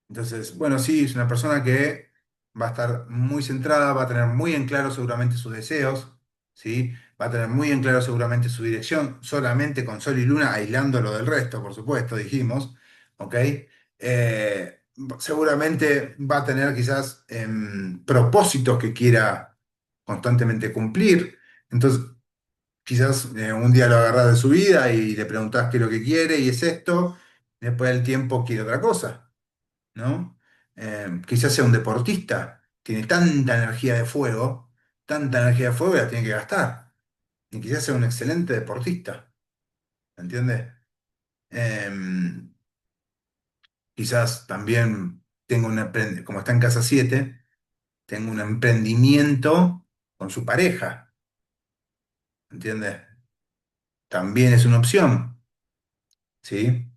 Entonces, bueno, sí, es una persona que va a estar muy centrada, va a tener muy en claro seguramente sus deseos, ¿sí? Va a tener muy en claro seguramente su dirección, solamente con Sol y Luna, aislándolo del resto, por supuesto, dijimos, ¿ok? Seguramente va a tener quizás propósitos que quiera constantemente cumplir. Entonces, quizás un día lo agarrás de su vida y le preguntás qué es lo que quiere y es esto, después del tiempo quiere otra cosa, ¿no? Quizás sea un deportista, tiene tanta energía de fuego y la tiene que gastar. Y quizás sea un excelente deportista, ¿entiendes? Quizás también como está en casa 7 tenga un emprendimiento con su pareja, ¿entiendes? También es una opción, ¿sí?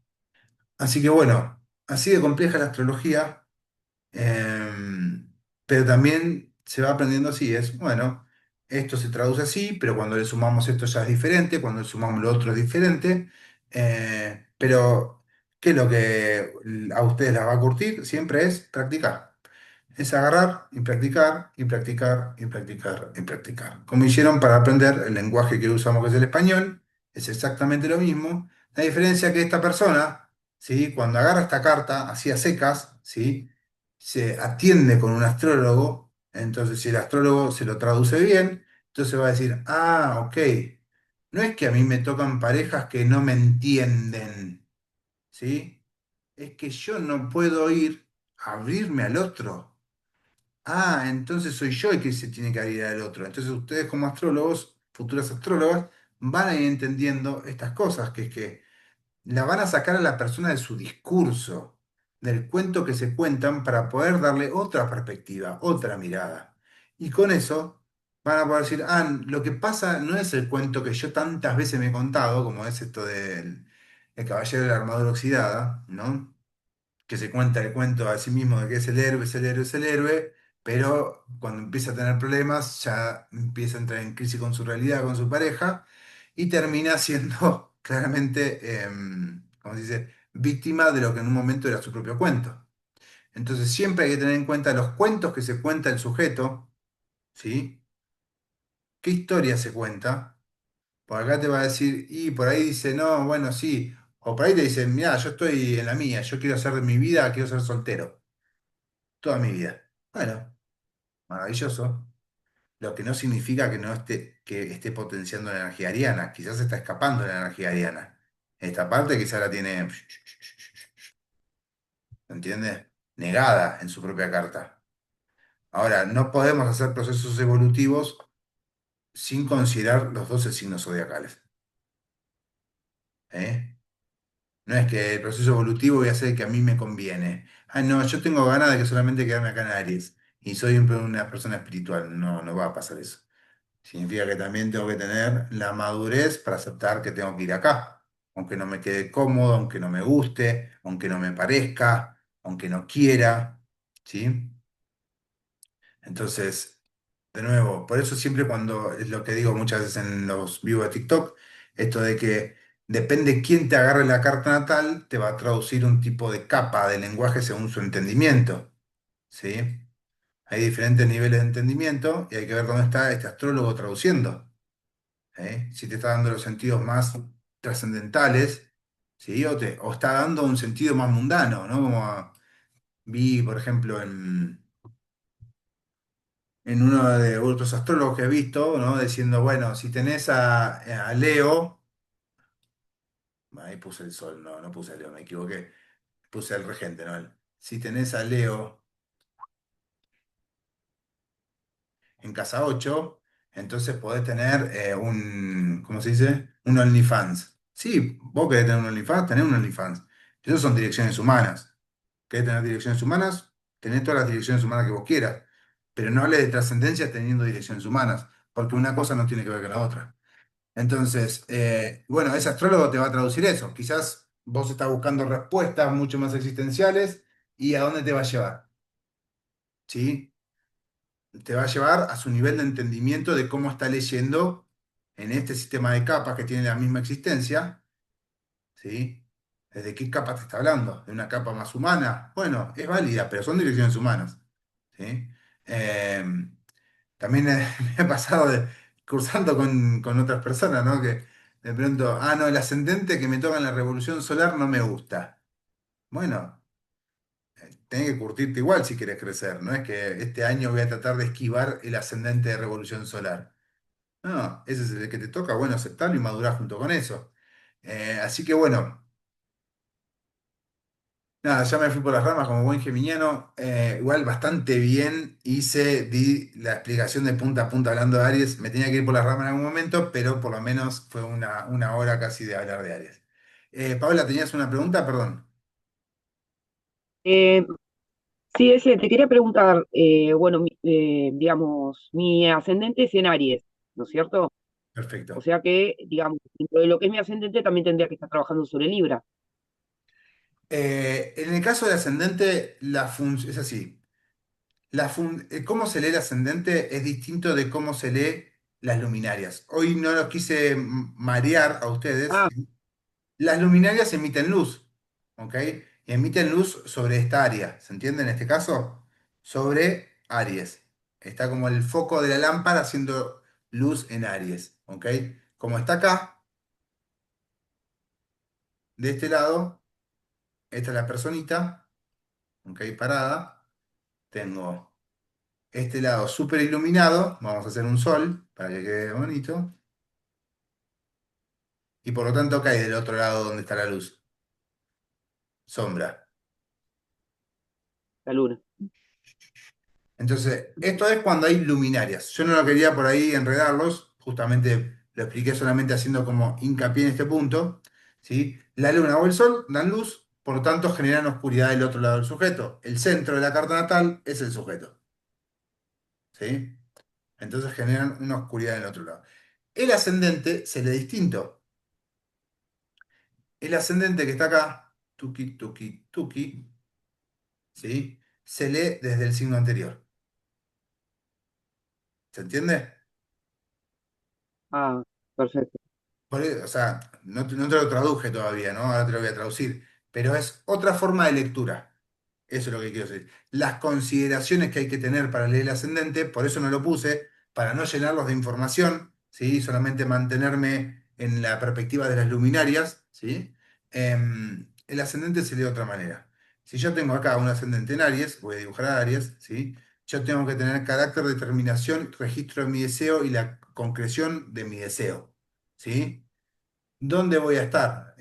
Así que bueno, así de compleja la astrología. Pero también se va aprendiendo así, es, bueno, esto se traduce así, pero cuando le sumamos esto ya es diferente, cuando le sumamos lo otro es diferente, pero ¿qué es lo que a ustedes las va a curtir? Siempre es practicar. Es agarrar y practicar y practicar y practicar y practicar. Como hicieron para aprender el lenguaje que usamos, que es el español, es exactamente lo mismo. La diferencia que esta persona, ¿sí? Cuando agarra esta carta, así a secas, ¿sí? Se atiende con un astrólogo, entonces si el astrólogo se lo traduce bien, entonces va a decir, ah, ok, no es que a mí me tocan parejas que no me entienden, ¿sí? Es que yo no puedo ir a abrirme al otro. Ah, entonces soy yo el que se tiene que abrir al otro. Entonces ustedes como astrólogos, futuras astrólogas, van a ir entendiendo estas cosas, que es que la van a sacar a la persona de su discurso, del cuento que se cuentan para poder darle otra perspectiva, otra mirada. Y con eso van a poder decir, ah, lo que pasa no es el cuento que yo tantas veces me he contado, como es esto del el caballero de la armadura oxidada, ¿no? Que se cuenta el cuento a sí mismo de que es el héroe, es el héroe, es el héroe, pero cuando empieza a tener problemas ya empieza a entrar en crisis con su realidad, con su pareja, y termina siendo claramente, ¿cómo se dice?, víctima de lo que en un momento era su propio cuento. Entonces siempre hay que tener en cuenta los cuentos que se cuenta el sujeto, ¿sí? ¿Qué historia se cuenta? Por acá te va a decir, y por ahí dice, no, bueno, sí. O por ahí te dice, mira, yo estoy en la mía, yo quiero hacer de mi vida, quiero ser soltero toda mi vida. Bueno, maravilloso. Lo que no significa que esté potenciando la energía ariana. Quizás está escapando de la energía ariana. Esta parte quizás la tiene, ¿entiendes? Negada en su propia carta. Ahora, no podemos hacer procesos evolutivos sin considerar los 12 signos zodiacales. ¿Eh? No es que el proceso evolutivo voy a hacer el que a mí me conviene. Ah, no, yo tengo ganas de que solamente quedarme acá en Aries y soy una persona espiritual. No, no va a pasar eso. Significa que también tengo que tener la madurez para aceptar que tengo que ir acá, aunque no me quede cómodo, aunque no me guste, aunque no me parezca, aunque no quiera, ¿sí? Entonces, de nuevo, por eso siempre cuando, es lo que digo muchas veces en los vivos de TikTok, esto de que depende quién te agarre la carta natal, te va a traducir un tipo de capa de lenguaje según su entendimiento, ¿sí? Hay diferentes niveles de entendimiento y hay que ver dónde está este astrólogo traduciendo. Si te está dando los sentidos más trascendentales, ¿sí? O está dando un sentido más mundano, ¿no? Como vi, por ejemplo, en uno de otros astrólogos que he visto, ¿no? Diciendo, bueno, si tenés a Leo, ahí puse el sol, no, no puse a Leo, me equivoqué, puse al regente, ¿no? Si tenés a Leo en casa 8 entonces podés tener ¿cómo se dice? Un OnlyFans. Sí, vos querés tener un OnlyFans, tenés un OnlyFans. Esas son direcciones humanas. ¿Querés tener direcciones humanas? Tenés todas las direcciones humanas que vos quieras. Pero no hables de trascendencia teniendo direcciones humanas, porque una cosa no tiene que ver con la otra. Entonces, bueno, ese astrólogo te va a traducir eso. Quizás vos estás buscando respuestas mucho más existenciales y ¿a dónde te va a llevar? ¿Sí? Te va a llevar a su nivel de entendimiento de cómo está leyendo en este sistema de capas que tiene la misma existencia, ¿sí? ¿De qué capa te está hablando? ¿De una capa más humana? Bueno, es válida, pero son direcciones humanas, ¿sí? Eh, también me ha pasado cursando con otras personas, ¿no? Que de pronto, ah, no, el ascendente que me toca en la revolución solar no me gusta. Bueno, tenés que curtirte igual si querés crecer, no es que este año voy a tratar de esquivar el ascendente de revolución solar. No, ese es el que te toca, bueno, aceptarlo y madurar junto con eso. Así que bueno, nada, ya me fui por las ramas como buen geminiano. Igual bastante bien di la explicación de punta a punta hablando de Aries. Me tenía que ir por las ramas en algún momento, pero por lo menos fue una hora casi de hablar de Aries. Paula, ¿tenías una pregunta? Perdón. Eh, sí, ese, te quería preguntar, bueno, digamos, mi ascendente es en Aries, ¿no es cierto? O Perfecto. sea que, digamos, dentro de lo que es mi ascendente también tendría que estar trabajando sobre Libra. En el caso del ascendente, es así. Cómo se lee el ascendente es distinto de cómo se lee las luminarias. Hoy no los quise marear a ustedes. Ah, Las luminarias emiten luz, ¿ok? Y emiten luz sobre esta área, ¿se entiende en este caso? Sobre Aries. Está como el foco de la lámpara haciendo luz en Aries, ¿ok? Como está acá, de este lado, esta es la personita, ¿ok? Parada. Tengo este lado súper iluminado, vamos a hacer un sol para que quede bonito, y por lo tanto cae del otro lado donde está la luz, sombra. la Luna. Entonces, esto es cuando hay luminarias. Yo no lo quería por ahí enredarlos, justamente lo expliqué solamente haciendo como hincapié en este punto, ¿sí? La luna o el sol dan luz, por lo tanto generan oscuridad del otro lado del sujeto. El centro de la carta natal es el sujeto, ¿sí? Entonces generan una oscuridad en el otro lado. El ascendente se lee distinto. El ascendente que está acá, tuki, tuki, tuki, ¿sí? Se lee desde el signo anterior. ¿Se entiende? Ah, perfecto. O sea, no te lo traduje todavía, ¿no? Ahora te lo voy a traducir. Pero es otra forma de lectura. Eso es lo que quiero decir. Las consideraciones que hay que tener para leer el ascendente, por eso no lo puse, para no llenarlos de información, ¿sí? Solamente mantenerme en la perspectiva de las luminarias, ¿sí? El ascendente se lee de otra manera. Si yo tengo acá un ascendente en Aries, voy a dibujar a Aries, ¿sí? Yo tengo que tener carácter, determinación, registro de mi deseo y la concreción de mi deseo, ¿sí? ¿Dónde voy a estar?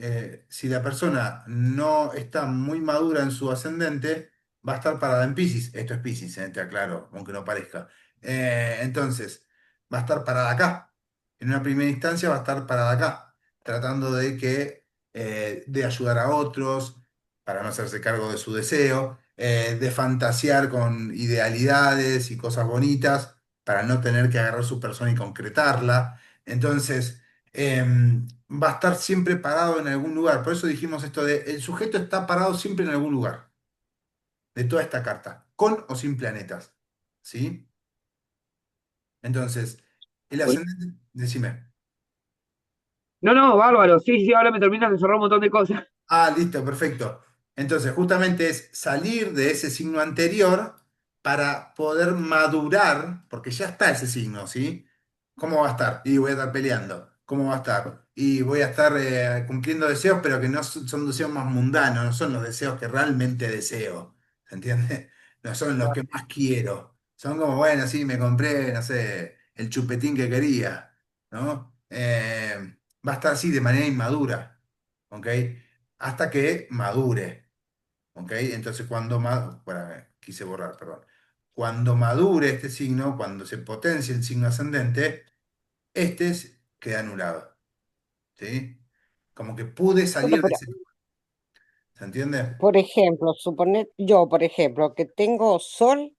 Si la persona no está muy madura en su ascendente, va a estar parada en Piscis. Esto es Piscis, te aclaro, aunque no parezca. Entonces, va a estar parada acá. En una primera instancia va a estar parada acá, tratando de ayudar a otros para no hacerse cargo de su deseo, de fantasear con idealidades y cosas bonitas para no tener que agarrar su persona y concretarla. Entonces, va a estar siempre parado en algún lugar. Por eso dijimos esto de el sujeto está parado siempre en algún lugar de toda esta carta, con o sin planetas. ¿Sí? Entonces, el Bueno. ascendente, decime. No, no, bárbaro. Sí, sí, ahora me terminas de cerrar un montón de cosas. Ah, listo, perfecto. Entonces, justamente es salir de ese signo anterior para poder madurar, porque ya está ese signo, ¿sí? ¿Cómo va a estar? Y voy a estar peleando. ¿Cómo va a estar? Y voy a estar cumpliendo deseos, pero que no son deseos más mundanos, no son los deseos que realmente deseo. ¿Se entiende? No son los que más quiero. Son como, bueno, sí, me compré, no sé, el chupetín que quería, ¿no? Va a estar así de manera inmadura. ¿Ok? Hasta que madure, ¿ok? Entonces quise borrar, perdón. Cuando madure este signo, cuando se potencie el signo ascendente, queda anulado, ¿sí? Como que pude Bueno, salir de pero, ese, ¿se entiende? por ejemplo, suponer yo, por ejemplo, que tengo sol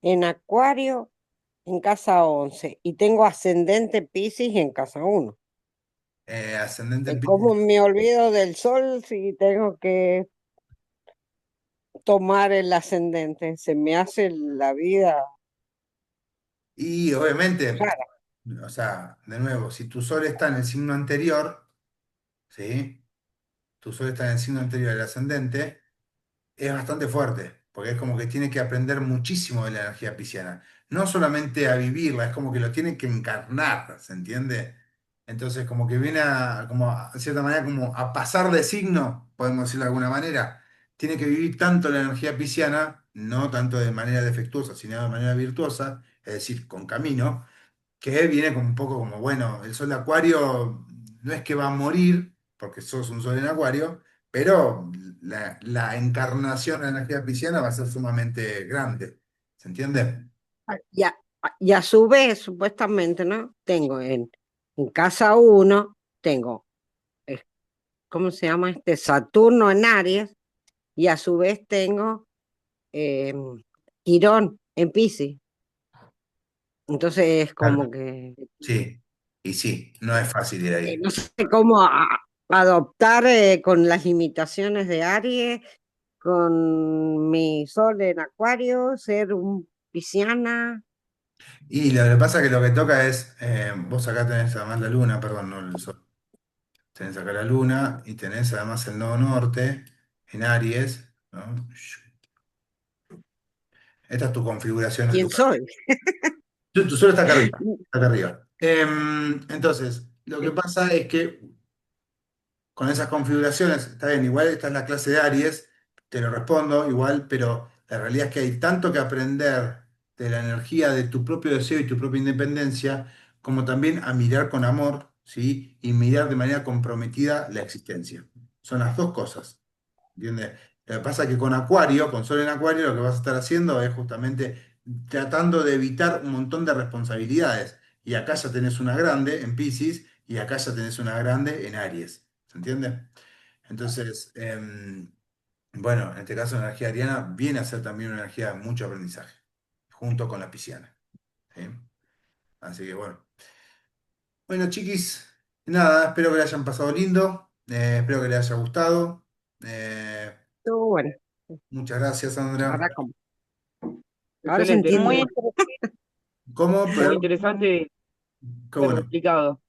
en Acuario en casa 11 y tengo ascendente Piscis en casa 1. Ascendente en ¿Cómo Piscis. me olvido del sol si tengo que tomar el ascendente? Se me hace la vida Y obviamente, rara. o sea, de nuevo, si tu sol está en el signo anterior, ¿sí? Tu sol está en el signo anterior del ascendente. Es bastante fuerte, porque es como que tiene que aprender muchísimo de la energía pisciana. No solamente a vivirla, es como que lo tiene que encarnar, ¿se entiende? Entonces, como que viene de cierta manera, como a pasar de signo, podemos decirlo de alguna manera. Tiene que vivir tanto la energía pisciana, no tanto de manera defectuosa, sino de manera virtuosa, es decir, con camino que viene como un poco como, bueno, el sol de Acuario no es que va a morir, porque sos un sol en Acuario, pero la encarnación de la energía pisciana va a ser sumamente grande. ¿Se entiende? Y a su vez, supuestamente, ¿no? Tengo en casa 1, tengo, eh, ¿cómo se llama este? Saturno en Aries, y a su vez tengo eh, Quirón en Piscis. Entonces es Claro. como que Sí, y sí, no es fácil ir ahí. no sé cómo adoptar con las limitaciones de Aries, con mi sol en Acuario, ser un pisciana. Y lo que pasa es que lo que toca es, vos acá tenés además la luna, perdón, no el sol. Tenés acá la luna y tenés además el nodo norte en Aries, ¿no? Esta es tu configuración en tu ¿Quién casa. soy? Tu suelo está acá arriba. Está acá arriba. Entonces, lo que pasa es que con esas configuraciones, está bien, igual esta es la clase de Aries, te lo respondo igual, pero la realidad es que hay tanto que aprender de la energía de tu propio deseo y tu propia independencia, como también a mirar con amor, ¿sí? Y mirar de manera comprometida la existencia. Son las dos cosas. ¿Entiendes? Lo que pasa es que con Acuario, con Sol en Acuario, lo que vas a estar haciendo es justamente tratando de evitar un montón de responsabilidades. Y acá ya tenés una grande en Piscis, y acá ya tenés una grande en Aries. ¿Se entiende? Entonces, bueno, en este caso la energía ariana viene a ser también una energía de mucho aprendizaje, junto con la pisciana. ¿Sí? Así que bueno. Bueno, chiquis, nada, espero que le hayan pasado lindo, espero que les haya gustado. Eh, Estuvo bueno, muchas gracias, Sandra. ahora como, ahora se Excelente, entiende Muy más. ¿Cómo? muy Pero, interesante, qué pero bueno. explicado.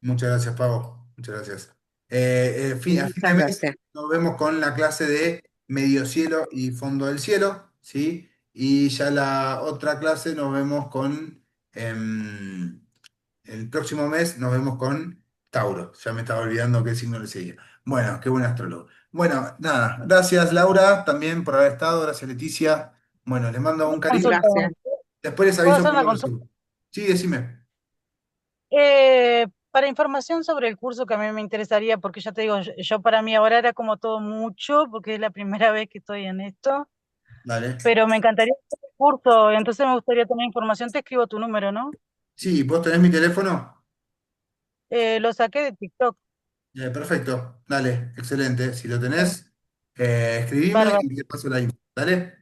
Muchas gracias, Pavo. Muchas gracias. A fin de Muchas mes gracias. nos vemos con la clase de medio cielo y fondo del cielo, ¿sí? Y ya la otra clase nos vemos con, el próximo mes nos vemos con Tauro. Ya me estaba olvidando qué signo le seguía. Bueno, qué buen astrólogo. Bueno, nada, gracias Laura también por haber estado, gracias Leticia. Bueno, les mando un cariño. consulta. Gracias. Después les ¿Puedo aviso hacer una cómo consulta? resulta. Sí, decime. Para información sobre el curso que a mí me interesaría, porque ya te digo, yo para mí ahora era como todo mucho, porque es la primera vez que estoy en esto, Dale. pero me encantaría hacer el curso, entonces me gustaría tener información, te escribo tu número, ¿no? Sí, ¿vos tenés mi teléfono? Lo saqué de TikTok. Perfecto, dale, excelente. Si lo tenés, escribime Bárbaro. y te paso la info. Dale,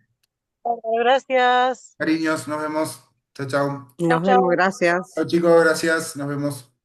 Bárbaro, gracias. cariños, nos vemos. Chao, chao. Chao, Nos vemos, chao. gracias. Chao, chicos, gracias, nos vemos.